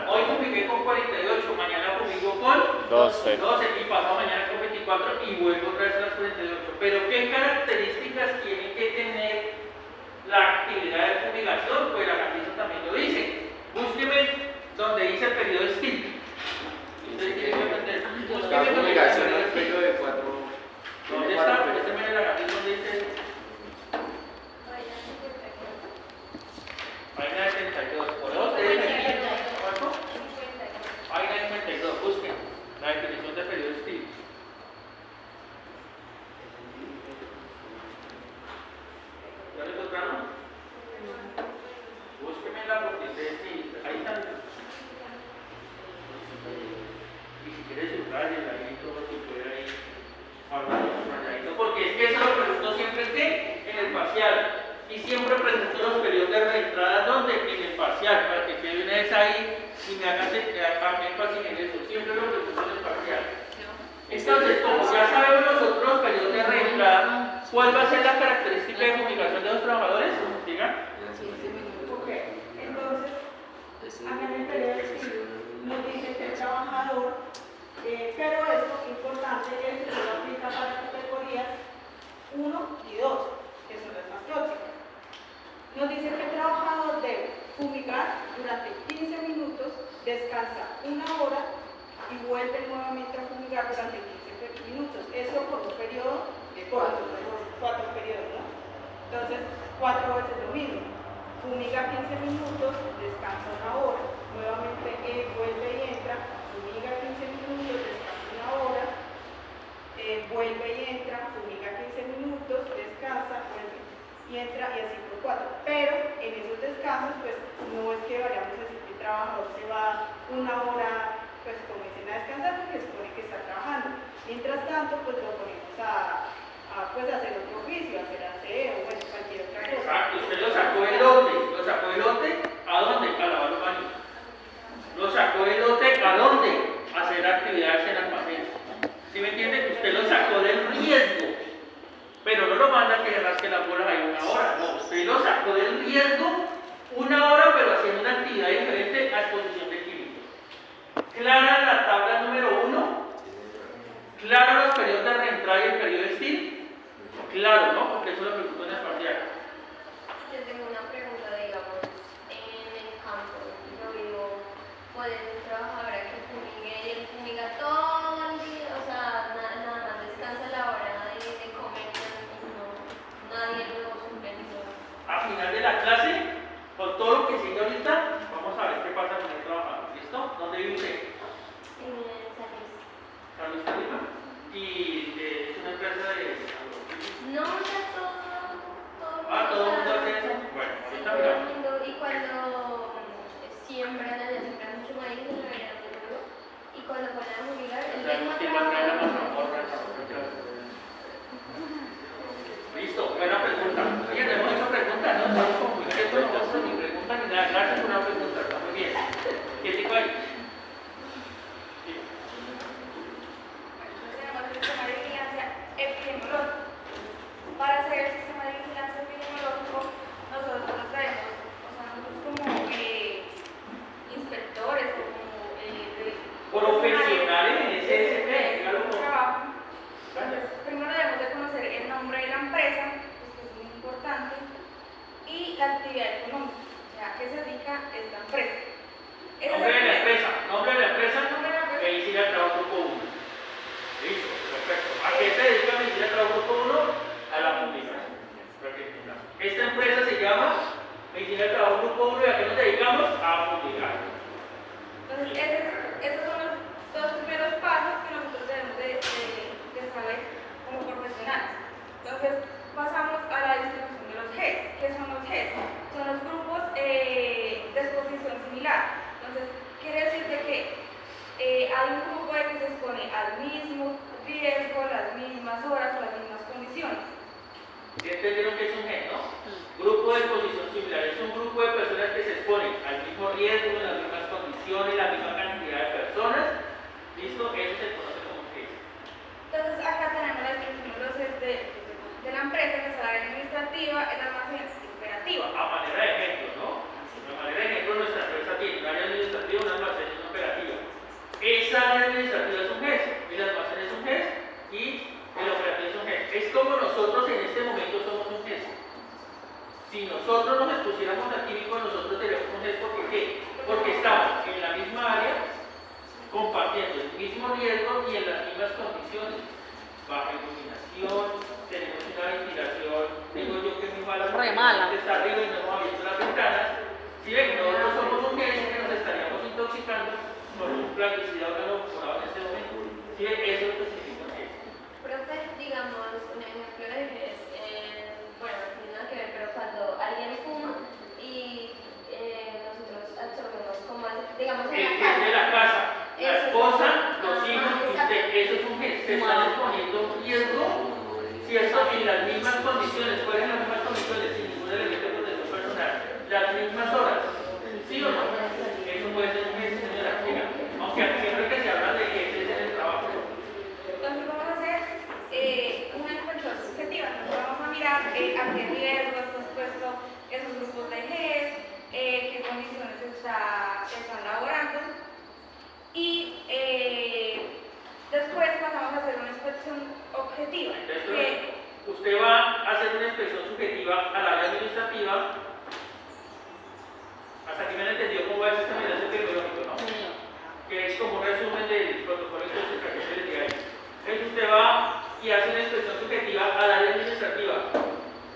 Hoy fumigué con 48, mañana fumigo con 12. y pasado mañana con 24 y vuelvo otra vez a las 48. Pero ¿qué características tiene que tener la actividad de fumigación? Pues la gatizo también lo dice. Búsqueme donde dice periodo Steele. La fumigación en el periodo de 4. ¿Dónde está? Pero este medio de la gatizo donde dice página 72. Por eso ustedes aquí, ¿cuánto? Página 52, busquen la definición de periodo Steele. ¿Ya lo encontraron? Búsquenmela porque ustedes sí, ahí están. Y si quieres subrayarla ahí todo lo que pueda ahí hablar subrayadito, porque es que eso lo pregunto siempre en el parcial. Y siempre presento los periodos de reentrada donde en el parcial, para que quede una vez ahí y me hagan énfasis en eso. Siempre lo presento en el parcial. Entonces, como ya sabemos nosotros los periodos de reentrada, ¿cuál va a ser la característica de fumigación de los trabajadores? Diga. Ok, entonces, acá en el periodo nos dice que el trabajador, pero esto importante es que solo aplica para categorías 1 y 2. que son las más tóxicas. Nos dice que el trabajador debe fumigar durante 15 minutos, descansa 1 hora y vuelve nuevamente a fumigar durante 15 minutos. Eso por un periodo de 4 periodos, ¿no? Entonces, 4 veces lo mismo. Fumiga 15 minutos, descansa 1 hora, nuevamente vuelve y entra, fumiga 15 minutos, descansa 1 hora, vuelve y entra, fumiga 15 minutos, descansa, vuelve y entra y así por 4. Pero en esos descansos, pues no es que vayamos a decir que el trabajador se va 1 hora, pues comiencen a descansar porque se supone que está trabajando. Mientras tanto, pues lo ponemos pues, a hacer otro oficio, a hacer aseo, bueno, cualquier otra cosa. Exacto, usted lo sacó del lote, ¿a dónde? A lavar los baños. Lo sacó del lote, ¿a dónde? A hacer actividades en almacenes. ¿Sí me entiende? Usted lo sacó del riesgo, pero no lo manda a que le rasque las bolas ahí 1 hora, no, usted lo sacó del riesgo 1 hora, pero haciendo una actividad diferente a exposición de químicos. Clara la tabla número 1, claro los periodos de reentrada y el periodo de estío. Claro, ¿no? Porque eso lo preguntó en el parcial. Yo tengo una pregunta, digamos, en el campo, yo vivo, ¿puede un trabajador que fumigue y él fumiga todo el día? O sea, nada más descansa la hora de comer y no, nadie lo supervisó. A final de la clase, con todo lo que sigue ahorita, vamos a ver qué pasa con el trabajador. ¿Listo? ¿Dónde vive usted? En San Luis. San Luis Tolima. Y es una empresa de... No, ya todo todo el mundo hace eso. Bueno, sí, ahorita todo el miramos. mundo, y cuando siembran mucho maíz en el verano, seguro, y cuando ponen a fumigar, el mismo Sabemos que va a traer la trabajo. mazamorra. Listo, buena pregunta. Bien, hemos hecho preguntas, no estamos complicando nosotros ni preguntas ni nada. Gracias por una pregunta, está muy bien. ¿Qué tipo hay? Sí. Tenemos el sistema de vigilancia epidemiológica. Para hacer el sistema de vigilancia epidemiológico, nosotros traemos, o sea, nosotros como inspectores o como Profesionales en ese claro. trabajo. Entonces, primero debemos de conocer el nombre de la empresa, pues que es muy importante, y la actividad económica, o sea, a qué se dedica esta empresa. Nombre de la empresa, Nombre de la empresa. Medicina del Trabajo Grupo 1. Listo, perfecto. ¿A qué se dedica Medicina del Trabajo Grupo 1? A la fumigación. Esta empresa se llama Medicina del Trabajo Grupo 1 y a qué nos dedicamos? A fumigar. Entonces, esos son los 2 primeros pasos que nosotros debemos de saber como profesionales. Entonces, pasamos a la distribución de los GES. ¿Qué son los GES? Son los grupos de exposición similar. Entonces, quiere decir de que hay un grupo que se expone al mismo riesgo, las mismas horas, las mismas condiciones. ¿Sí entendieron que es un GES, no? Grupo de exposición similar. Es un grupo de personas que se exponen al mismo riesgo, en las mismas condiciones, la misma cantidad de personas. ¿Listo? Eso se conoce como un GES. Entonces, acá tenemos la distribución de los GES de la empresa, que es la área administrativa, el almacén y operativa. A manera de ejemplo, ¿no? A manera de ejemplo, nuestra empresa tiene un área administrativa, un almacén y una operativa. Esa área administrativa es un GES, el almacén es un GES y el operativo es un GES. Es como nosotros en este momento somos un GES. Si nosotros nos expusiéramos a químicos, nosotros seríamos un GES porque ¿qué? Porque estamos en la misma área, compartiendo el mismo riesgo y en las mismas condiciones. Baja iluminación, tenemos una ventilación, digo yo que es muy mala porque mala. está arriba y no hemos abierto las ventanas. Si ven, nosotros somos un GES que nos estaríamos intoxicando con un plaguicida organoclorado en este momento. Si ven, eso es lo que significa un GES. Profe, digamos, un ejemplo de es, bueno, no tiene nada que ver, pero cuando alguien fuma y nosotros absorbemos como, digamos, El en GES de la casa, la Eso. esposa, los Ajá, hijos y exacto. usted, eso es un GES. Se están exponiendo un riesgo, ¿cierto? En las mismas condiciones, ¿cuáles son las mismas condiciones? Sin ningún elemento de protección personal, las mismas horas. ¿Sí o no? Eso puede ser un GES, señora. Mira, aunque siempre que se habla de GES es en el trabajo. Entonces, vamos a hacer una inspección subjetiva. Entonces, vamos a mirar a qué riesgo está expuesto esos grupos de GES, qué condiciones están laborando. Y después pasamos a hacer una inspección objetiva. Entonces, Que usted usted va a hacer una inspección subjetiva al área administrativa. Hasta aquí me han entendido cómo va el sistema de enlace tecnológico, ¿no? Que es como un resumen del protocolo de inspección que les diga ahí. Entonces usted va y hace una inspección subjetiva al área administrativa,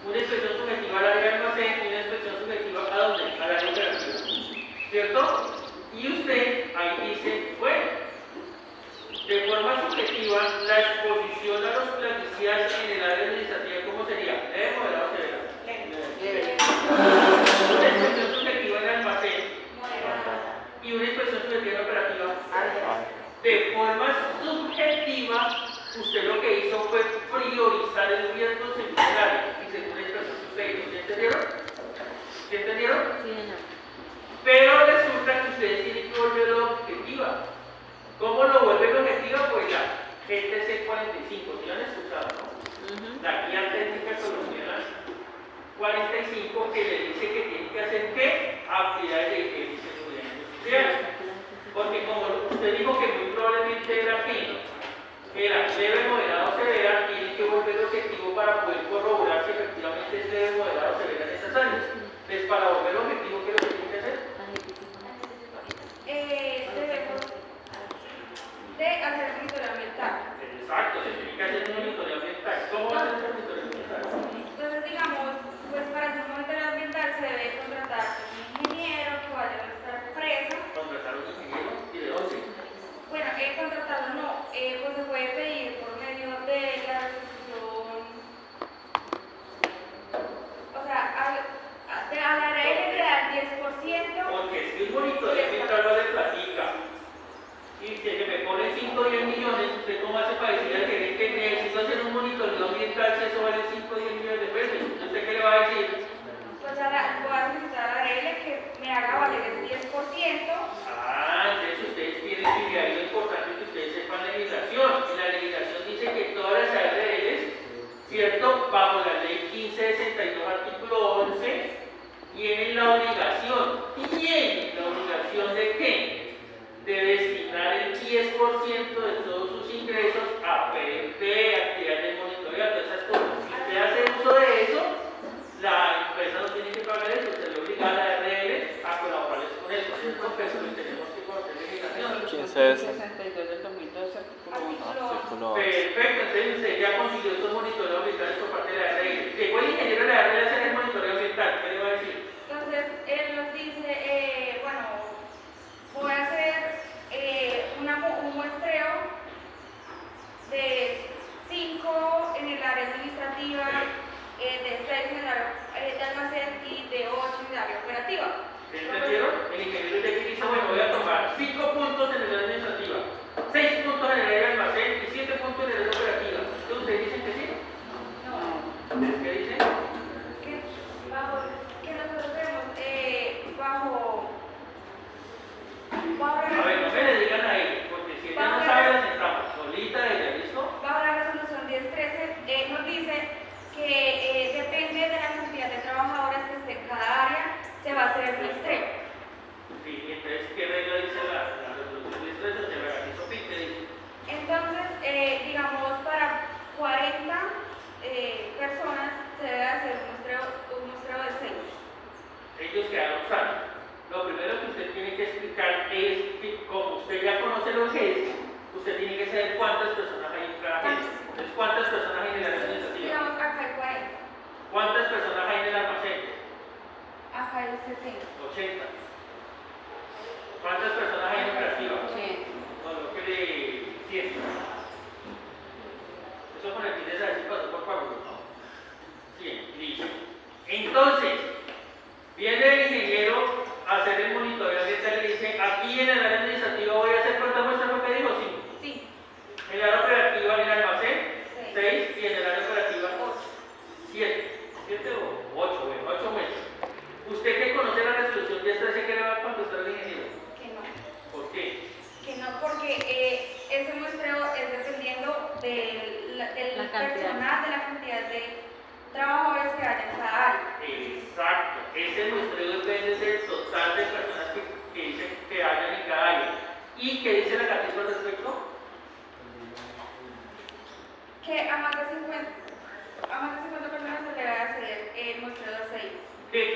una inspección subjetiva al área de almacén y una inspección subjetiva ¿a dónde? Al área operativa, ¿cierto? Y usted ahí dice, bueno, de forma subjetiva, la exposición a los plaguicidas en el área administrativa, ¿cómo sería? ¿Leve, moderado o severa? Una inspección subjetiva en el almacén y una inspección subjetiva en operativa. De forma subjetiva, usted lo que hizo fue priorizar el riesgo según el área y según la inspección que usted hizo. ¿Sí entendieron? ¿Sí entendieron? Sí, señor. Pero resulta que ustedes tienen que volverlo objetiva. ¿Cómo lo vuelven objetiva? Pues la GTC 45, si lo han escuchado, ¿no? La guía técnica colombiana 45 que le dice que tiene que hacer ¿qué? Actividades de higiene y seguridad industrial. Porque como usted dijo que muy probablemente era aquí, era leve, moderado, severa, tiene que volver objetivo para poder corroborar si efectivamente es leve, moderado, severa en esas áreas. Entonces, para volver objetivo, ¿qué es lo que tiene que hacer? Debemos de hacer monitoreo ambiental. Exacto, se tiene que hacer un monitoreo ambiental. ¿Cómo va a hacer ese monitoreo ambiental? Entonces, digamos, pues para hacer un monitoreo ambiental se debe contratar un ingeniero que vaya a nuestra empresa. Contratar a un ingeniero y de 11. Bueno, contratarlo no, pues se puede pedir por medio de la resolución, o sea, a la regla le da el 10%. Porque si un monitoreo ambiental vale platica y que me pone 5 o 10 millones, ¿usted cómo hace para decir al gerente que necesito hacer un monitoreo ambiental si eso vale 5 o 10 millones de pesos? ¿Usted qué le va a decir? Pues voy a solicitar a la regla que me haga valer el 10%. Entonces ustedes tienen que ir ahí, lo importante es que ustedes sepan legislación. Y la legislación dice que todas las ARLs, ¿cierto? Bajo la ley 1562, artículo 11, tienen la obligación ¿de qué? De destinar el 10% de todos sus ingresos a PRP, actividades de monitoreo, todas esas cosas. Si usted hace uso de eso, la empresa no tiene que pagar eso, usted le obliga a la ARL a colaborarles con eso. ¿Cierto? Pero pues tenemos que conocer legislación. 62 del 2012, artículo 11. Perfecto, entonces usted ya consiguió estos monitoreos ambientales por parte de la ARL. Llegó el ingeniero de la ARL a hacer el monitoreo ambiental, ¿qué le va a decir? Entonces, él nos dice, bueno, voy a hacer un muestreo de 5 en el área administrativa, de 6 en el área de almacén y de 8 en el área operativa. ¿Entendieron? El ingeniero de aquí dice, bueno, voy a tomar 5 puntos en el área administrativa, 6 puntos en el área de almacén y 7 puntos en el área operativa. ¿Entonces ustedes dicen que sí? No. ¿Ustedes qué dicen? Que nosotros vemos bajo A ver, no me le digan a ella, porque si ella no sabe, la sentamos solita de ella, ¿listo? bajo la resolución 1013 nos dice que depende de la cantidad de trabajadores que esté en cada área, se va a hacer el muestreo. Sí, entonces, ¿qué regla dice la resolución 1013? Se realizó ¿qué dice? Entonces, digamos, para 40 personas se debe hacer un muestreo de 6. Ellos quedaron sanos. Lo primero que usted tiene que explicar es que, como usted ya conoce lo que es, usted tiene que saber cuántas personas hay en cada agencia. Entonces, ¿cuántas personas hay en el área administrativa? Digamos, acá hay 40, ¿Cuántas personas hay en el almacén? acá hay 70. 80. ¿Cuántas personas hay en operativa? 100. Coloque de 100. Eso con el fin de saber si pasó por favor, ¿no? 100, listo. Entonces, viene el ingeniero a hacer el monitoreo ambiental y dice, aquí en el área administrativa voy a hacer cuántas muestras, ¿lo que dijo? 5. Sí, En el área operativa, en el almacén, 6. 6 y en el área operativa, 7. 7 o 8, bueno, 8 muestras. ¿Usted que conoce la resolución 1013 qué le va a contestar al ingeniero? Que no. ¿Por qué? Que no, porque ese muestreo es dependiendo del La cantidad. personal, de la cantidad de trabajadores que hay en cada área. Exacto. Ese muestreo depende del total de personas que dicen que hayan en cada área. ¿Y qué dice la capítulo al respecto? Que a más de 50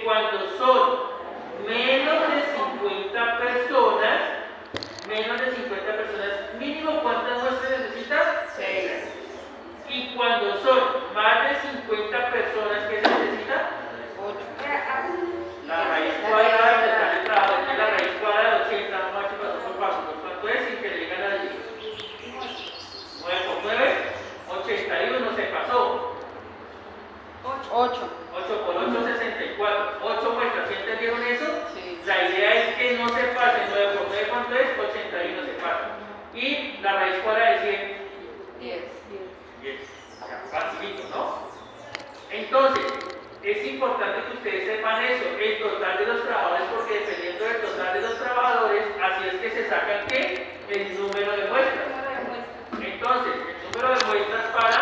cuando son menos de 50 personas, mínimo ¿cuántas muestras necesitan? 6. Y cuando son más de 50 personas, ¿qué se necesita? 8. La raíz cuadrada del total de trabajo, es que la raíz cuadrada de 80, vamos a ver si pasó por paso, ¿cuánto es? Sin que le digan a 10. 9 por 9, 81 se pasó. 8. 8 por 8, 64. 8 muestras, ¿sí entendieron eso? Sí. La idea es que no se pase. 9 por 9, ¿cuánto es? 81 se pasa. Y la raíz cuadrada de 100. 10. 10. Facilito, ¿no? Entonces, es importante que ustedes sepan eso, el total de los trabajadores, porque dependiendo del total de los trabajadores, así es que se sacan ¿qué? El número de muestras. Entonces, el número de muestras para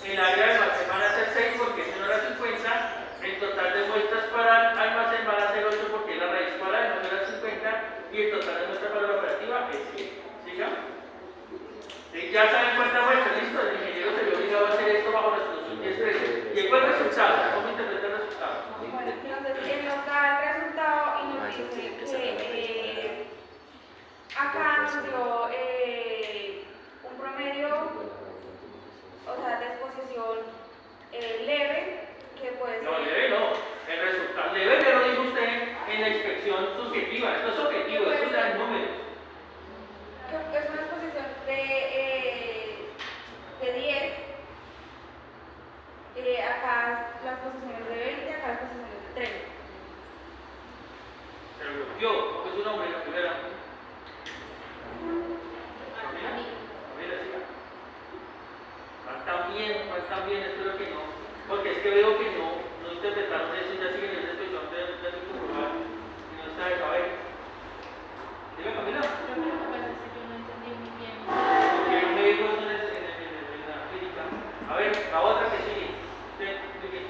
el área de almacén van a ser 6 porque es menor a 50, el total de muestras para el almacén van a ser 8 porque es la raíz cuadrada es menor a 50 y el total de muestras para la operativa es 100. ¿Siga? Ya saben cuántas muestras, listo, el ingeniero se vio obligado a hacer esto bajo la resolución 10.13. ¿Y cuál es el resultado? ¿Cómo interpreta el resultado? Bueno, entonces él nos da el resultado y nos dice que acá nos dio un promedio, o sea, de exposición leve, que puede ser... No, leve no. El resultado leve ya lo dijo usted en la inspección subjetiva. Esto es objetivo, esto es de números. Que es una exposición de 10. Acá las posiciones de 20, acá las posiciones de 30. Se lo bloqueó, porque es un hombre la primera. Mira, sí. Faltan bien, espero que no. Porque es que veo que no interpretaron eso y ya siguen en la inspección de comprobar. Y no está de saber. Dime, Camila. Porque yo me digo eso en la clínica. A ver, la otra que sigue. Usted, explique.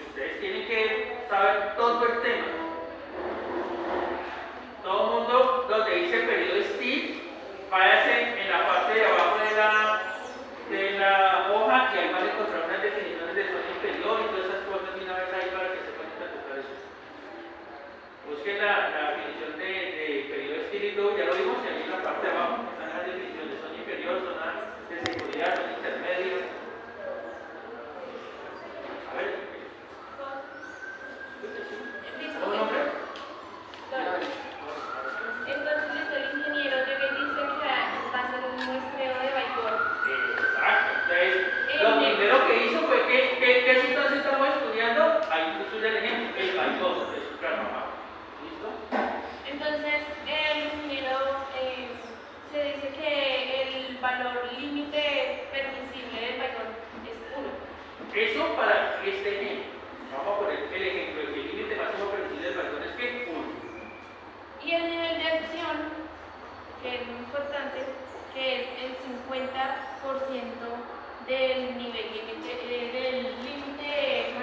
Ustedes tienen que saber todo el tema. Todo el mundo, donde dice periodo STIL, váyase en la parte de abajo de la hoja y ahí van a encontrar unas definiciones de zona inferior y todas esas cosas de una vez ahí para que sepan interpretar eso. Busquen la definición de periodo STIL y todo, ya lo vimos, y ahí en la parte de abajo están las definiciones de zona inferior, zona de seguridad, zona intermedia. A ver. ¿Cómo nombre? Entonces el ingeniero de que dice que va a ser un muestreo de Baikor. Exacto. Entonces, lo primero que hizo fue ¿qué sustancia estamos estudiando? Ahí puso el ejemplo, el Baikor, es un carnaval. ¿Listo? Entonces el ingeniero se dice que el valor límite permisible del Baikor es 1. Eso para este ejemplo. Vamos a poner el ejemplo de que el límite máximo permisible del Baikor es que 1. Y el nivel de acción, que es muy importante, que es el 50% del nivel límite, del límite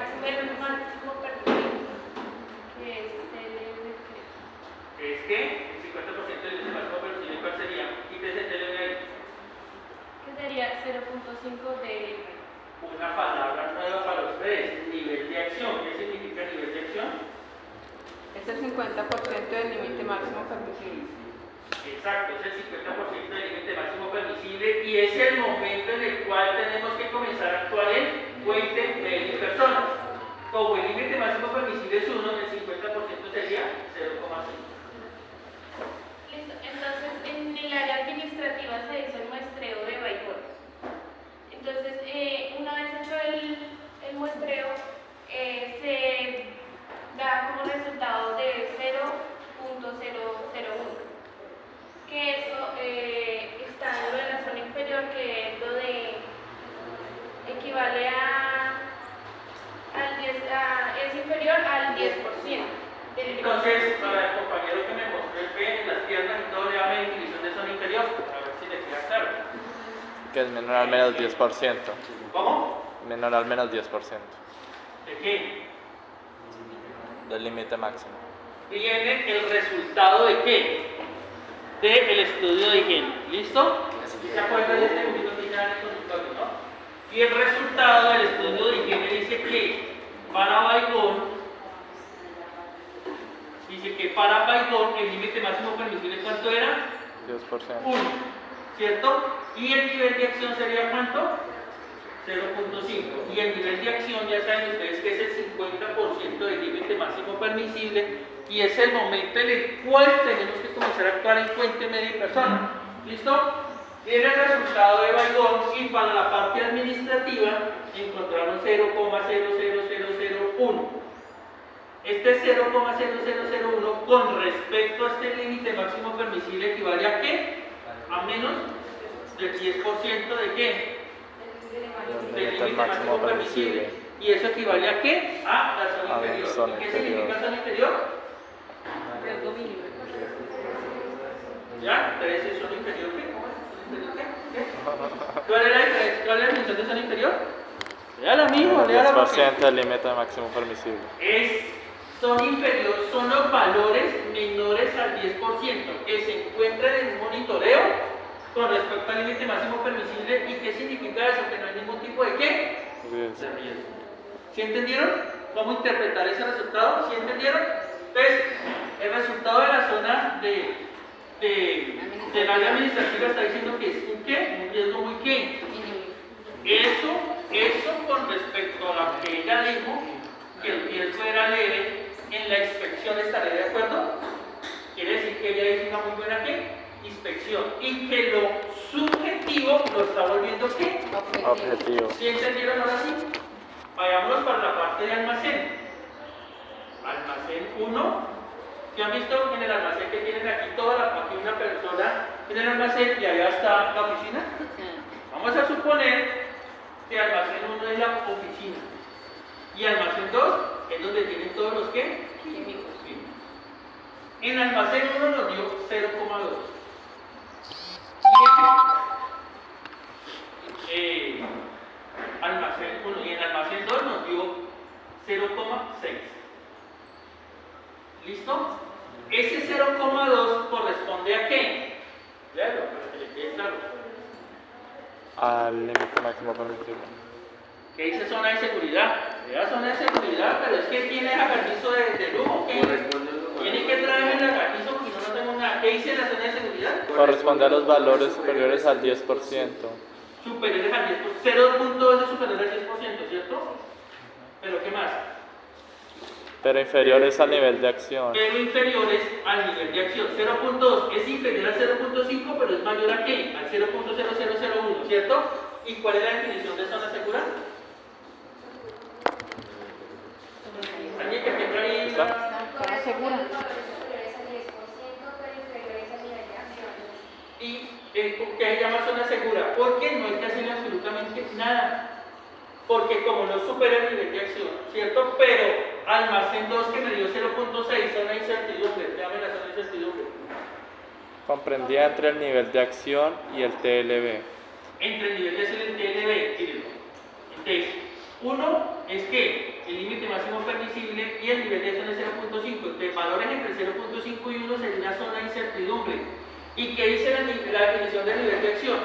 máximo permitido, que es Es que el 50% del límite máximo permisible, ¿cuál sería? Quítese el de ahí. que sería 0.5 de... Una palabra nueva para ustedes, nivel de acción. ¿Qué significa nivel de acción? Es el 50% del límite máximo permisible. Exacto, es el 50% del límite máximo permisible y es el momento en el cual tenemos que comenzar a actuar en fuente, medio y personas. Como el límite máximo permisible es 1, el 50% sería 0,5. Listo. Entonces, en el área administrativa se hizo el muestreo de Baikor. Entonces, una vez hecho el muestreo, se da como resultado de 0.001, que eso está en lo de la zona inferior, que es lo de equivale al 10, es inferior al 10% del Entonces, para el compañero que me mostró el P en las piernas y todo, le da mi definición de zona inferior, a ver si le queda claro. Que es menor al menos 10%. ¿Cómo? Menor al menos 10% ¿De qué? del límite máximo. Viene el resultado de qué? Del estudio de higiene. ¿Listo? ¿Se acuerdan de este dibujito que ya en el consultorio, no? Y el resultado del estudio de higiene dice que para Baigón, el límite máximo permisible, ¿cuánto era? 10%. 1, ¿cierto? Y el nivel de acción sería ¿cuánto? 0.5. Y el nivel de acción ya saben ustedes que es el 50% del límite máximo permisible y es el momento en el cual tenemos que comenzar a actuar en fuente media y persona. ¿Listo? Viene el resultado de Baigón y para la parte administrativa encontraron 0,00001. Este 0,0001 con respecto a este límite máximo permisible equivale a ¿qué? A menos del 10% de qué? Del límite máximo permisible. ¿Y eso equivale a qué? A la zona inferior. zona ¿Qué inferior. significa zona inferior? ¿Ya? ¿Ustedes es zona inferior qué? ¿Cómo es? ¿Zona inferior qué? ¿Cuál es la diferencia? ¿Cuál es la definición de zona inferior? Léala, mijo, léala. 10% del límite máximo permisible. Son inferior, son los valores menores al 10% que se encuentran en un monitoreo con respecto al límite máximo permisible. ¿Y qué significa eso? Que no hay ningún tipo de ¿qué? De riesgo. ¿Sí entendieron cómo interpretar ese resultado? ¿Sí entendieron? Entonces, el resultado de la zona del área administrativa está diciendo que es un ¿qué? Un riesgo muy ¿qué? Eso con respecto a lo que ella dijo, que el riesgo era leve, en la inspección estaré de acuerdo. Quiere decir que ella hizo una muy buena ¿qué? Inspección y que lo subjetivo lo está volviendo ¿qué? Objetivo. ¿Sí entendieron ahora sí? Vayámonos para la parte de almacén. Almacén 1. ¿Sí han visto en el almacén que tienen aquí aquí una persona en el almacén y allá está la oficina? Vamos a suponer que almacén 1 es la oficina y almacén 2 es donde tienen todos los ¿qué? Químicos. En almacén 1 nos dio 0,2 almacén 1 y en almacén 2 nos dio 0,6. ¿Listo? Ese 0,2 corresponde a ¿qué? Claro, para que le quede claro. Al límite máximo permisible. ¿Qué dice zona de seguridad? Era zona de seguridad, pero es que tiene a permiso de lujo. Tiene que traerme el permiso porque no tengo nada. ¿Qué dice la zona de seguridad? Corresponde a los valores superiores al 10%. Superiores al 10%. 0.2 es superior al 10%, ¿cierto? ¿Pero qué más? Pero inferiores al nivel de acción. Pero inferiores al nivel de acción. 0.2 es inferior al 0.5, pero es mayor a ¿qué? Al 0.0001, ¿cierto? ¿Y cuál es la definición de zona segura? ¿Alguien que tenga ahí? ¿Está? Zona segura. Superiores al 10%, pero inferiores al nivel de acción. ¿Y por qué se llama zona segura? Porque no hay que hacerle absolutamente nada. Porque como no supera el nivel de acción, ¿cierto? Pero almacén 2 que me dio 0.6, zona de incertidumbre. Déjame la zona de incertidumbre. Comprendía entre el nivel de acción y el TLB. Entre el nivel de acción y el TLB, mírenlo. Entonces, uno es que el límite máximo permisible y el nivel de acción es 0.5. Entonces, valores entre 0.5 y 1 sería una zona de incertidumbre. ¿Y qué dice la definición del nivel de acción?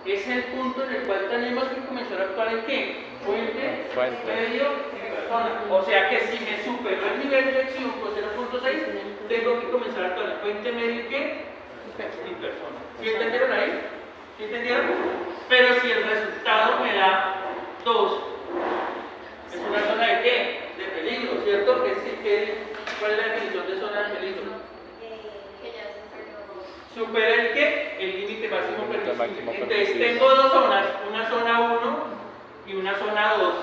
Es el punto en el cual tenemos que comenzar a actuar en ¿qué? Fuente, medio y persona. O sea que si me superó el nivel de acción por 0.6, tengo que comenzar a actuar en fuente, medio y ¿qué? Y persona. ¿Sí entendieron ahí? ¿Sí entendieron? Pero si el resultado me da 2, es una zona de ¿qué? De peligro, ¿cierto? ¿Cuál es la definición de zona de peligro? Que ya superó. Supera el ¿qué? El límite máximo permisible. Entonces permisible. tengo dos zonas, una zona 1 y una zona 2,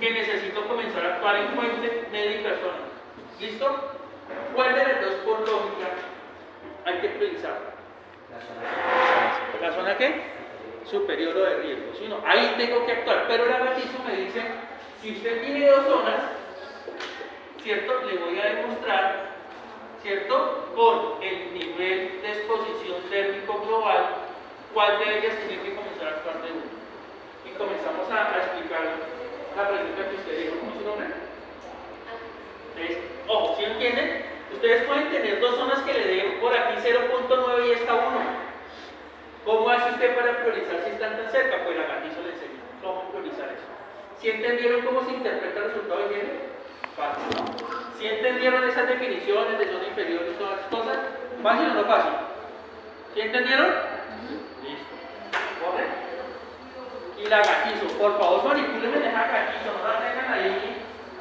que necesito comenzar a actuar en fuente, medio y persona. ¿Listo? ¿Cuál de las dos por lógica hay que priorizar? ¿La zona qué? Superior o de riesgo. ¿Sí? No? Ahí tengo que actuar, pero el aviso me dice, si usted tiene dos zonas, ¿cierto? Le voy a demostrar, ¿cierto? Con el nivel de exposición térmico global, cuál de ellas tiene que comenzar a actuar de uno. Y comenzamos a explicar la pregunta que usted dijo. ¿Cómo es su nombre? Entonces, ojo, ¿sí entienden? Ustedes pueden tener dos zonas que le den por aquí 0.9 y esta 1. ¿Cómo hace usted para priorizar si están tan cerca? Pues la Gatizo le enseña. ¿Cómo? ¿Sí entendieron cómo se interpreta el resultado de higiene? Fácil, ¿no? ¿Sí entendieron esas definiciones de zona inferior y todas las cosas? ¿Fácil o no fácil? ¿Sí entendieron? Listo. ¿Corre? Y la gatizo, por favor manipúlenme de esa gatizo, no la tengan ahí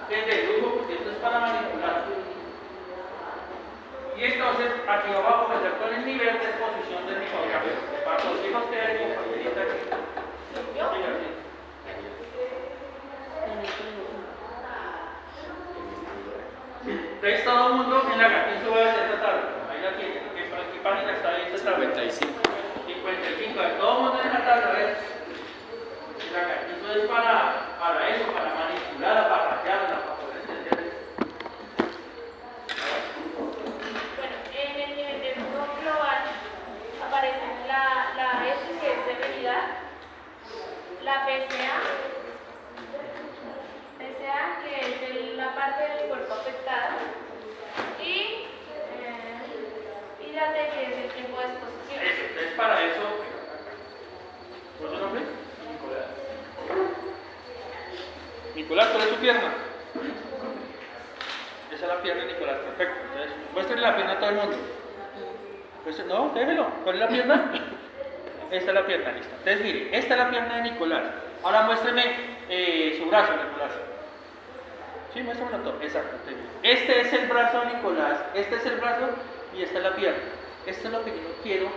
desde el lujo, porque esto es para manipular. Y entonces aquí vamos a comenzar con el nivel de exposición del micrografía. Para los hijos que hay compañerita aquí. Entonces todo el mundo en la gatizo va a hacer esta tabla. Ahí la tienen. ¿Qué página está ahí esta tabla? 55. 55. A ver, todo el mundo en la tabla, a ver. La gatizo es para eso, para manipularla, para rayarla, para poder entender. Bueno, en el nivel de flujo global aparecen la S, que es severidad, la PCA, que es la parte del cuerpo afectada, y la T, que es el tiempo de exposición. Eso, entonces para eso, ¿cuál es su nombre? Nicolás, ¿cuál es tu pierna? Esa es la pierna de Nicolás, perfecto. Entonces, muéstrenle la pierna a todo el mundo. No, déjelo. ¿Cuál es la pierna? Esta es la pierna, lista. Entonces, mire, esta es la pierna de Nicolás. Ahora muéstreme su brazo, Nicolás. Sí, muéstramelo todo. Exacto. Entonces, este es el brazo de Nicolás, este es el brazo y esta es la pierna. Esto es lo que yo no quiero.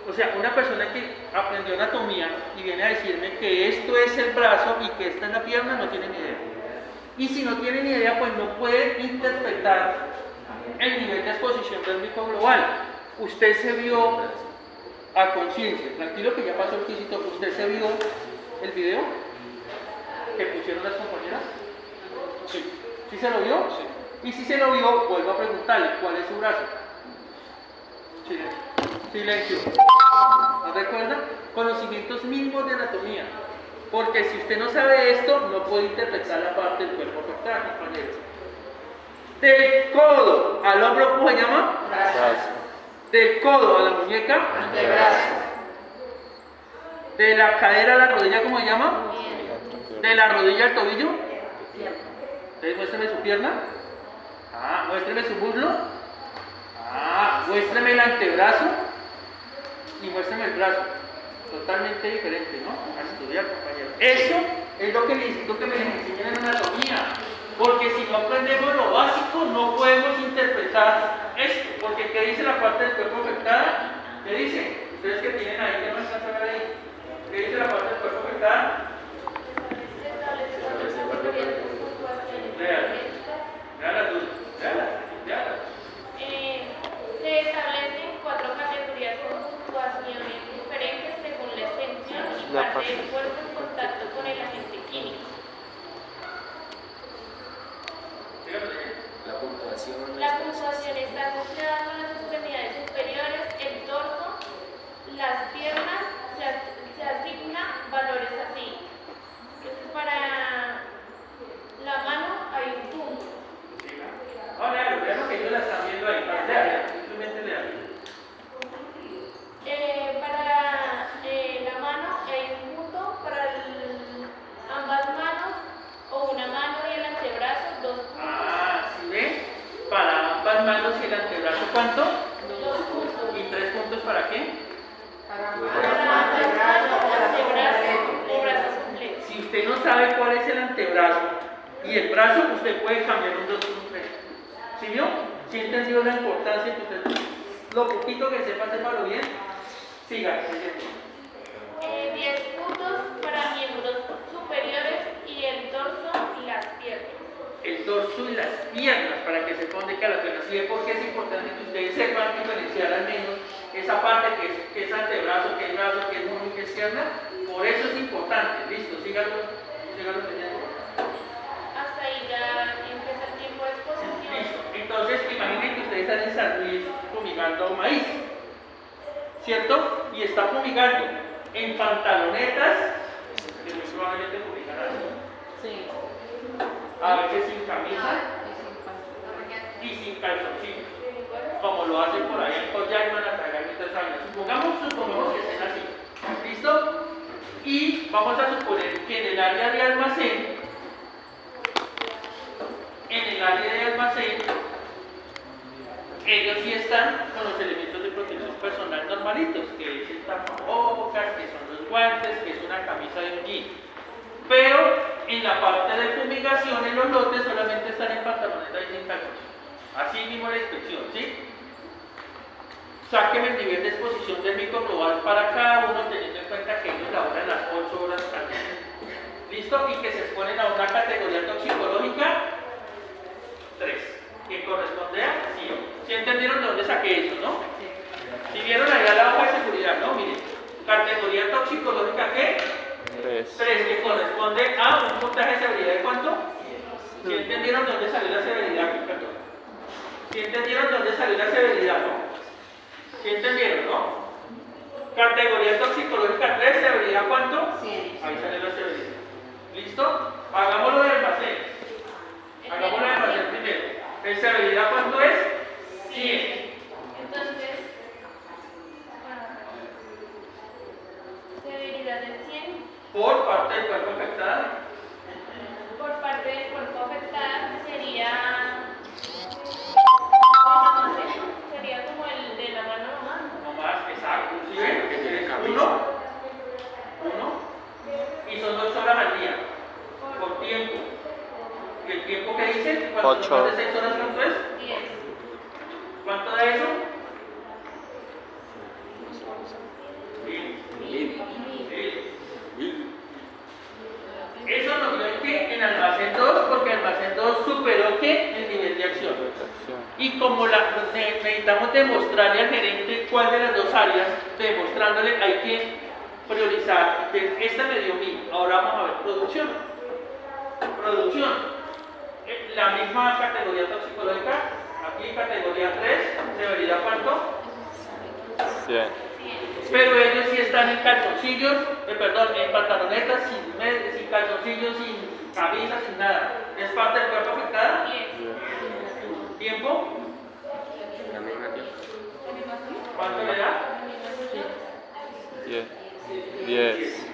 O sea, una persona que aprendió anatomía y viene a decirme que esto es el brazo y que esta es la pierna, no tiene ni idea. Y si no tiene ni idea, pues no puede interpretar el nivel de exposición del micro global. Usted se vio a conciencia, tranquilo que ya pasó el físico, ¿usted se vio el video que pusieron las compañeras? Sí. ¿Sí se lo vio? Sí. Y si se lo vio, vuelvo a preguntarle, ¿cuál es su brazo? Silencio. Silencio. ¿No recuerda? Conocimientos mínimos de anatomía. Porque si usted no sabe esto, no puede interpretar la parte del cuerpo afectada, compañeros. Del codo al hombro, ¿cómo se llama? Brazo. Del codo a la muñeca. Antebrazo. De la cadera a la rodilla, ¿cómo se llama? De la rodilla al tobillo. Entonces muéstreme su pierna. Muéstreme su muslo. Muéstreme el antebrazo. Y muéstreme el brazo. Totalmente diferente, ¿no? A estudiar, compañero. Eso es lo que necesito que me enseñen en anatomía. Porque si no aprendemos lo básico, no podemos interpretar esto. Porque ¿qué dice la parte del cuerpo afectada? ¿Qué dice? Ustedes que tienen ahí, que no están a ver ahí. ¿Qué dice la parte del cuerpo afectada? Véala tú. Véala. Se establecen 4 categorías con puntuaciones diferentes según la extensión y parte del cuerpo en contacto con el agente químico. La puntuación está asociada con las extremidades superiores, el torso, las piernas, se asigna valores así. Entonces, para la mano hay un punto. Ahora, vean lo que ellos la están viendo ahí. Lean, simplemente lean. Para la mano hay un punto, para ambas manos o una mano y el antebrazo, 2 puntos. ¿Sí ven? Para ambas manos y el antebrazo, ¿cuánto? 2 puntos. ¿Y 3 puntos para qué? Para antebrazo o brazos completos. Si usted no sabe cuál es el antebrazo y el brazo, usted puede cambiar un 2 por un 3. ¿Sí vio? ¿Sí entendió la importancia que usted, lo poquito que sepa, sépalo bien? Siga. 10 puntos para miembros superiores y el dorso y las piernas. El dorso y las piernas, para que sepan de qué la pierna. ¿Sí ve por qué es importante que ustedes sepan diferenciar al menos esa parte que es antebrazo, que es brazo, que es muslo y que es pierna? Por eso es importante. Listo, síganlo leyendo. Hasta ahí ya empieza el tiempo de exposición. Listo. Entonces, imaginen que ustedes están en San Luis fumigando maíz, ¿cierto? Y está fumigando en pantalonetas, que muy probablemente fumigarán, Sí. a veces sin camisa y sin calzoncillo, como lo hacen por ahí en Paul Jackman hasta acá en 3 años. Supongamos que estén así. ¿Listo? Y vamos a suponer que en el área de almacén, ellos sí están con los elementos de protección personal normalitos, que es el tapabocas, que son los guantes, que es una camisa de un jean. Pero en la parte de fumigación, en los lotes, solamente están en pantaloneta y sin calzones. Así mismo la inspección, ¿sí? Sáqueme el nivel de exposición del microglobal para cada uno, teniendo en cuenta que ellos laboran las 8 horas al día. ¿Listo? Y que se exponen a una categoría toxicológica 3, que corresponde a 100. ¿Sí entendieron de dónde saqué eso, no? Si vieron allá la hoja de seguridad, ¿no? Miren, categoría toxicológica ¿qué? 3, que corresponde a un puntaje de severidad de ¿cuánto? ¿Sí entendieron de dónde salió la severidad? ¿Sí entendieron de dónde salió la severidad, no? ¿Sí entendieron, no? Categoría toxicológica 3, severidad ¿cuánto? 100. Ahí sale la severidad. ¿Listo? Hagámoslo de almacén. Hagámoslo de almacén primero. ¿El severidad cuánto es? 100. Entonces, severidad de 100 Por parte del cuerpo afectado. por parte del cuerpo afectado sería como el de la mano nomás. No más, exacto. ¿Sí ven? Que tiene camisa. Uno. Y son 8 horas al día. Por tiempo. ¿Y el tiempo que dicen? ¿Cuánto? 8. ¿Más de 6 horas cuánto es? 10. ¿Cuánto da eso? 1000. Eso nos dio que en almacén 2, porque almacén 2 superó que el nivel de acción. Y como necesitamos demostrarle al gerente cuál de las dos áreas, demostrándole hay que priorizar. Entonces, esta me dio 1000. Ahora vamos a ver producción. La misma categoría toxicológica. Aquí categoría 3. ¿Severidad cuánto? 100. Pero ellos sí están en calzoncillos, en pantalonetas, sin calzoncillos, sin camisa, sin nada. ¿Es parte del cuerpo afectada? ¿Tiempo? La misma tiempo. ¿Cuánto le da? 10.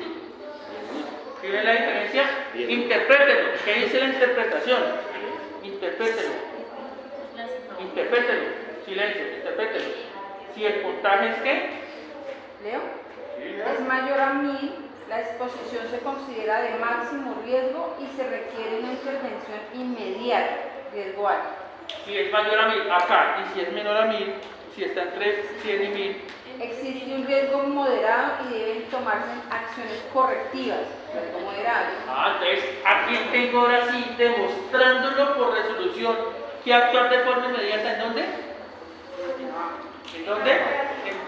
¿Sí ven la diferencia? Interprétenlo. ¿Qué dice la interpretación? Interprétenlo. Silencio, interprétenlo. Si el puntaje es ¿qué? ¿Leo? Es mayor a 1000, la exposición se considera de máximo riesgo y se requiere una intervención inmediata, riesgo alto. Si es mayor a 1000, acá, y si es menor a 1000, si está entre 100 y 1000, Existe un riesgo moderado y deben tomarse acciones correctivas, riesgo moderado. entonces aquí tengo ahora sí demostrándolo por resolución que actuar de forma inmediata. ¿En dónde? ¿En dónde?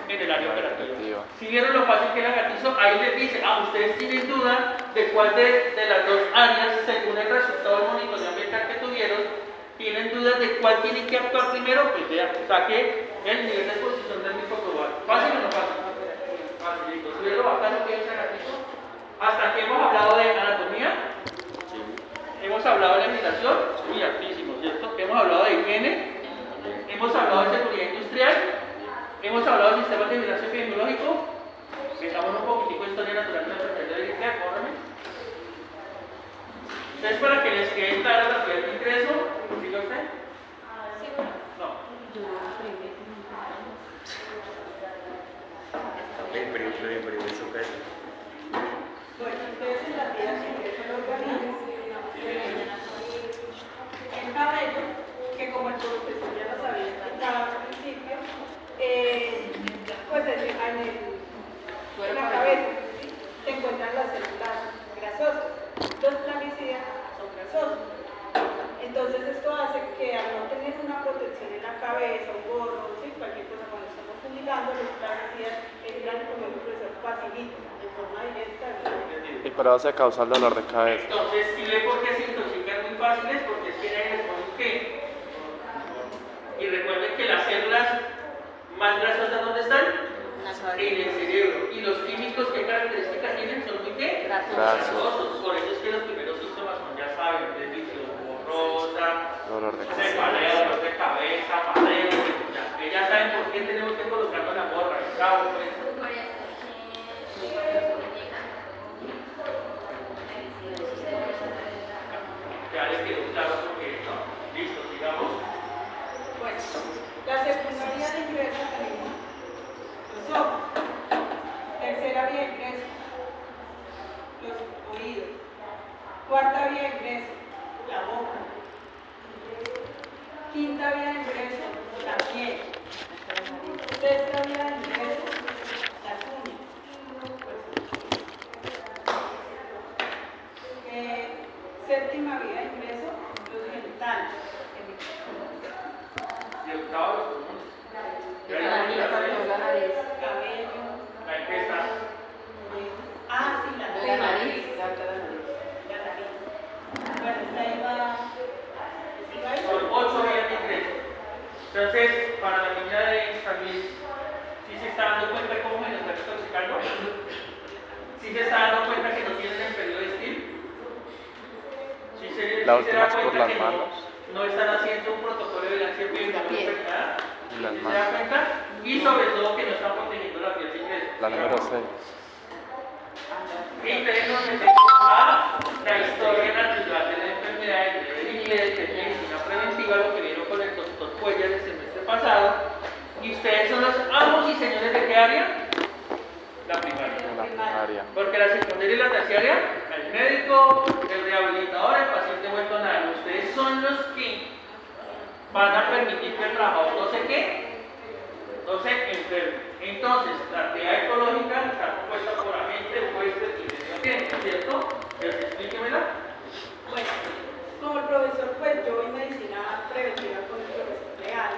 En el área operativa. Si vieron lo fácil que era Gatizo, ahí les dice, ustedes tienen duda de cuál de las dos áreas, según el resultado del monitoreo ambiental que tuvieron, tienen dudas de cuál tienen que actuar primero, pues ya, saque el nivel de exposición del microglobal. ¿Fácil o no fácil? Facilito. ¿Si vieron lo bacano que dice Gatizo? Hasta aquí hemos hablado de anatomía, hemos hablado de legislación, muy altísimo, ¿cierto? Hemos hablado de higiene, hemos hablado de seguridad industrial, hemos hablado de sistemas de vigilancia epidemiológico, empezamos un poquitico de historia natural de la enfermedad de Gürtel, córreme. Entonces, para que les quede clara la cantidad de ingreso, ¿sigue usted? No. Lo imprimió en su casa. Bueno, entonces en la vida de ingreso al organismo, el cabello, que como el profesor ya lo sabía explicado al principio, pues en la cabeza se encuentran las células grasosas. Los plaguicidas son grasosos. Entonces esto hace que al no tener una protección en la cabeza, un gorro, ¿sí? Cualquier cosa cuando estamos fumigando, los plaguicidas entran como el profesor facilito, de forma directa. Y produce causa el dolor de cabeza. Entonces, si ve por qué se intoxican muy fáciles, porque es que nadie les pone un qué. Y recuerden que las células más grasosas, ¿dónde están? En el cerebro. Y los químicos, ¿qué características tienen? Son muy qué? Grasosos. Por eso es que los primeros síntomas son, ya saben, desvisión borrosa, Dolor de cabeza. cefalea, dolor de cabeza, mareo. Ya saben por qué tenemos que colocarlo en la gorra, el cabo, pues. También. Sexta vía de ingreso, las uñas. Séptima vía de ingreso, los genitales. Y el octavo, los pulmones. Y ahí La vamos a nariz, hacer la nariz. Cabello. la ingesta. Ah, sí, la La nariz. La nariz. Bueno, esta iba. Son 8 vías de ingreso. Entonces, para la niña de San Luis, ¿sí se está dando cuenta cómo se nos está intoxicando? ¿Sí se está dando cuenta que no tienen el periodo de estilo? ¿Sí La sí se última da es por cuenta las que manos. no están haciendo un protocolo de vigilancia epidemiológica? Y las ¿Sí se manos. da cuenta? Y sobre todo que no están protegiendo la piel de ingreso. La número 6. Y ustedes nos metemos a la historia natural de la enfermedad de inglés, de medicina preventiva, lo que vieron con el doctor Cuellar el semestre pasado. Y ustedes son los amos y señores de qué área? La primaria. La primaria. Porque la secundaria y la terciaria, el médico, el rehabilitador, el paciente vuelto a nada. Ustedes son los que van a permitir que el trabajador no sé qué, no se enferme. Entonces, la actividad ecológica está compuesta por agente, huésped y medio ambiente, ¿cierto? Entonces, explíquemela. Bueno, como el profesor, pues yo en medicina preventiva con el profesor Leal,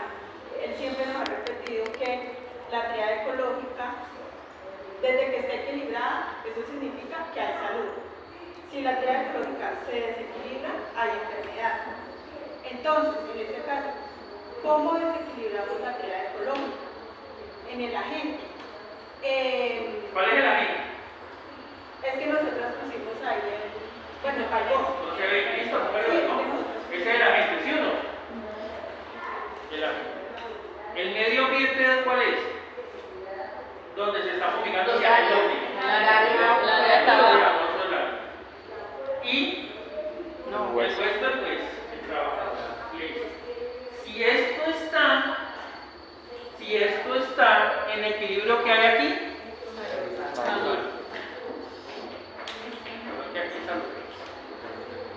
él siempre nos ha repetido que la triada ecológica, desde que está equilibrada, eso significa que hay salud. Si la triada ecológica se desequilibra, hay enfermedad. Entonces, en este caso, ¿cómo desequilibramos la triada ecológica? En el agente. ¿Cuál es el agente? Es que nosotros pusimos ahí bueno, el payón. No se ve, listo, no Sí, ¿no? Ese es el agente, ¿sí o no? El agente. ¿El medio ambiente cuál es? Donde se está fumigando hacia el norte. Y No, el huésped, pues, el trabajador. Listo. Si esto está en equilibrio que hay aquí, salud. Porque aquí hay salud.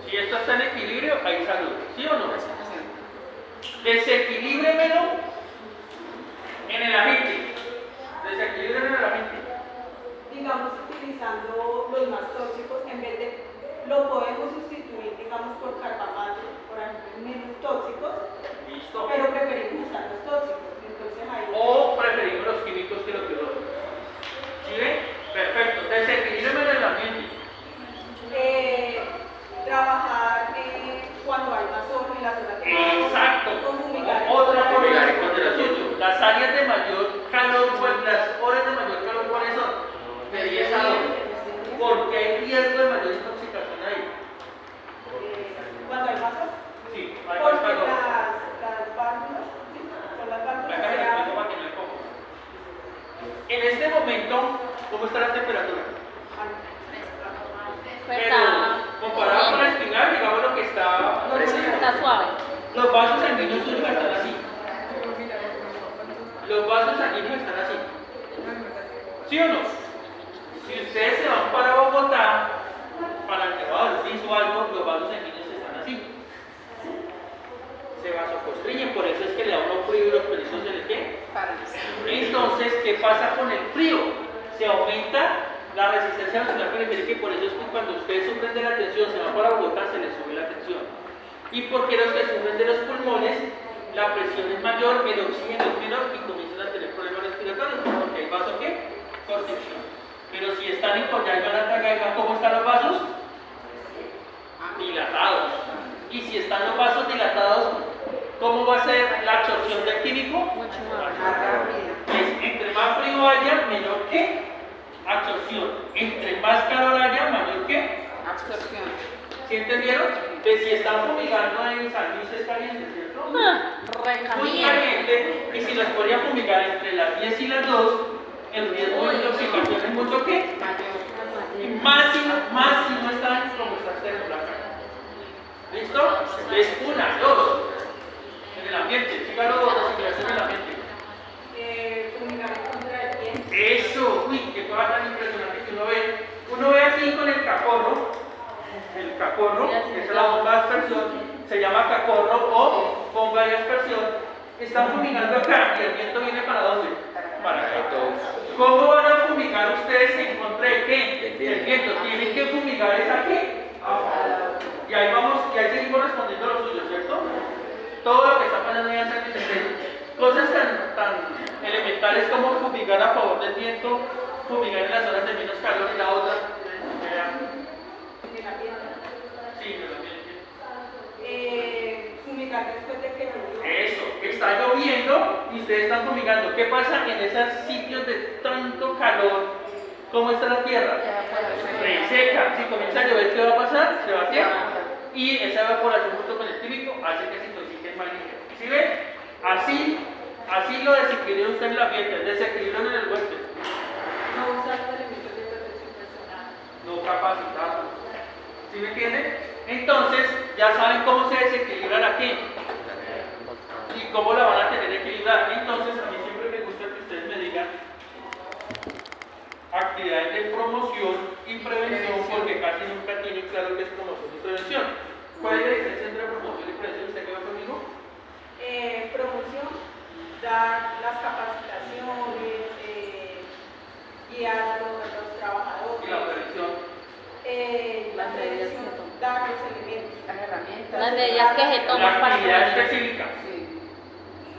Si esto está en equilibrio, hay salud. ¿Sí o no? Desequilíbremelo en el agente. Desequilíbremelo en el agente. Digamos, utilizando los más tóxicos, en vez de, lo podemos sustituir, digamos, por carbamato, por ejemplo, menos tóxicos, Listo. pero preferimos usar los tóxicos. Entonces ahí. O preferimos los químicos que los biológicos. ¿Sí ven? Perfecto. Desequilíbremelo en el ambiente. Trabajar cuando hay más sol en la zona que Exacto. o fumigar. Otra forma de consideración. Las áreas de mayor calor, las horas de mayor calor, ¿cuáles son? De 10 a 12. Porque hay riesgo de mayor intoxicación ahí. Cuando hay más sol. Sí, hay más Porque calor. las válvulas, ¿sí? Con las La válvulas caja se de abren. explico para que no hay poco. En este momento, ¿cómo está la temperatura? Pues Pero comparado con la espinal, digamos lo que está. está suave. Los vasos sanguíneos suyos están así. Los vasos sanguíneos están así. ¿Sí o no? Si ustedes se van para Bogotá, para el Nevado del Piso o algo, los vasos sanguíneos están así. Se vasoconstriñen, por eso es que le da uno frío y los pelitos se le qué. Entonces, ¿qué pasa con el frío? Se aumenta la resistencia vascular periférica y por eso es que cuando ustedes sufren de la tensión, se van para Bogotá, se les sube la tensión. Y porque los que sufren de los pulmones, la presión es mayor, el oxígeno es menor y comienzan a tener problemas respiratorios, porque hay vaso ¿qué? Constricción. Pero si están en Coyhaique, ¿cómo están los vasos? Dilatados. Y si están los vasos dilatados, ¿cómo va a ser la absorción del químico? Mucho más. Entre más frío haya, menor que absorción. Entre más calor haya, mayor que absorción. ¿Sí entendieron? Entonces, si están fumigando en San Luis es caliente, ¿cierto? Muy caliente. Y si los podría fumigar entre las 10 y las 2, el riesgo de intoxicación es mucho que más si no están como está en la cara. ¿Listo? Es 1, 2. En el ambiente, sígalo en el ambiente. Fumigar en contra del viento. Eso, uy, qué cosa tan impresionante que uno ve. Uno ve aquí con el cacorro, que es la bomba de aspersión, se llama cacorro o bomba de aspersión, están fumigando acá y el viento viene para dónde? Para acá. Esto, ¿Cómo van a fumigar ustedes en contra de qué? Del viento. Del viento. Tienen que fumigar es aquí. Y ahí vamos, y ahí seguimos respondiendo a lo suyo, ¿cierto? Todo lo que está pasando en San Vicente. Cosas tan elementales como fumigar a favor del viento, fumigar en las zonas de menos calor y la otra. Sí, me lo Fumigar después de que llovió. Eso, está lloviendo y ustedes están fumigando. ¿Qué pasa en esos sitios de tanto calor? ¿Cómo está la tierra? Reseca. Si comienza a llover, ¿qué va a pasar? Se vacía. Y esa evaporación junto con el químico hace que se intoxique el mal ligero. ¿Sí ven? Así lo desequilibra usted en el ambiente, desequilibran en el huésped. No usar los elementos de protección personal. No capacitarlo. ¿Sí me entienden? Entonces, ya saben cómo se desequilibra la qué y cómo la van a tener equilibrada. Entonces, a mí siempre me gusta que ustedes me digan actividades de promoción y prevención, porque casi nunca tienen claro qué es promoción y prevención. ¿Cuál es la diferencia entre promoción y prevención? ¿Usted qué va conmigo? Promoción, dar las capacitaciones, guiar a los trabajadores. Y la prevención. La prevención, dar los elementos. Las herramientas. Las medidas que se toman La para actividad prevenir. específica. Sí.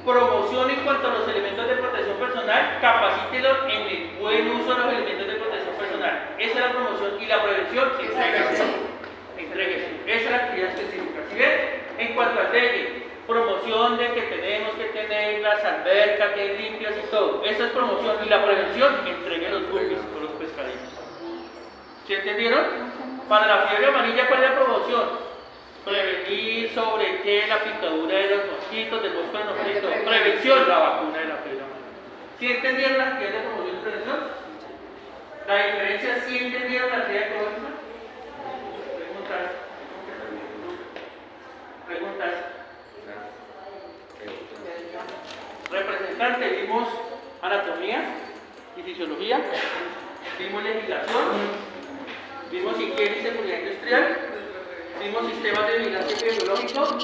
Promoción en cuanto a los elementos de protección personal, capacítelo en el buen uso de los elementos de protección personal. Esa es la promoción y la prevención, entrégese. Esa es la actividad específica. ¿Sí ven? En cuanto al dengue, promoción de que tenemos que tener las albercas bien limpias y todo. Esa es promoción y la prevención, entregue los guppies o los pescaditos. ¿Sí entendieron? Para la fiebre amarilla, ¿cuál es la promoción? Prevenir sobre qué la picadura de los mosquitos, del bosque anofílico. Prevención, la vacuna de la fiebre amarilla. ¿Sí entendieron la actividad de promoción y prevención? ¿La diferencia sí entendieron la actividad de promoción? Preguntas. Representante, vimos anatomía y fisiología, vimos legislación, vimos higiene y seguridad industrial, vimos sistemas de vigilancia epidemiológico,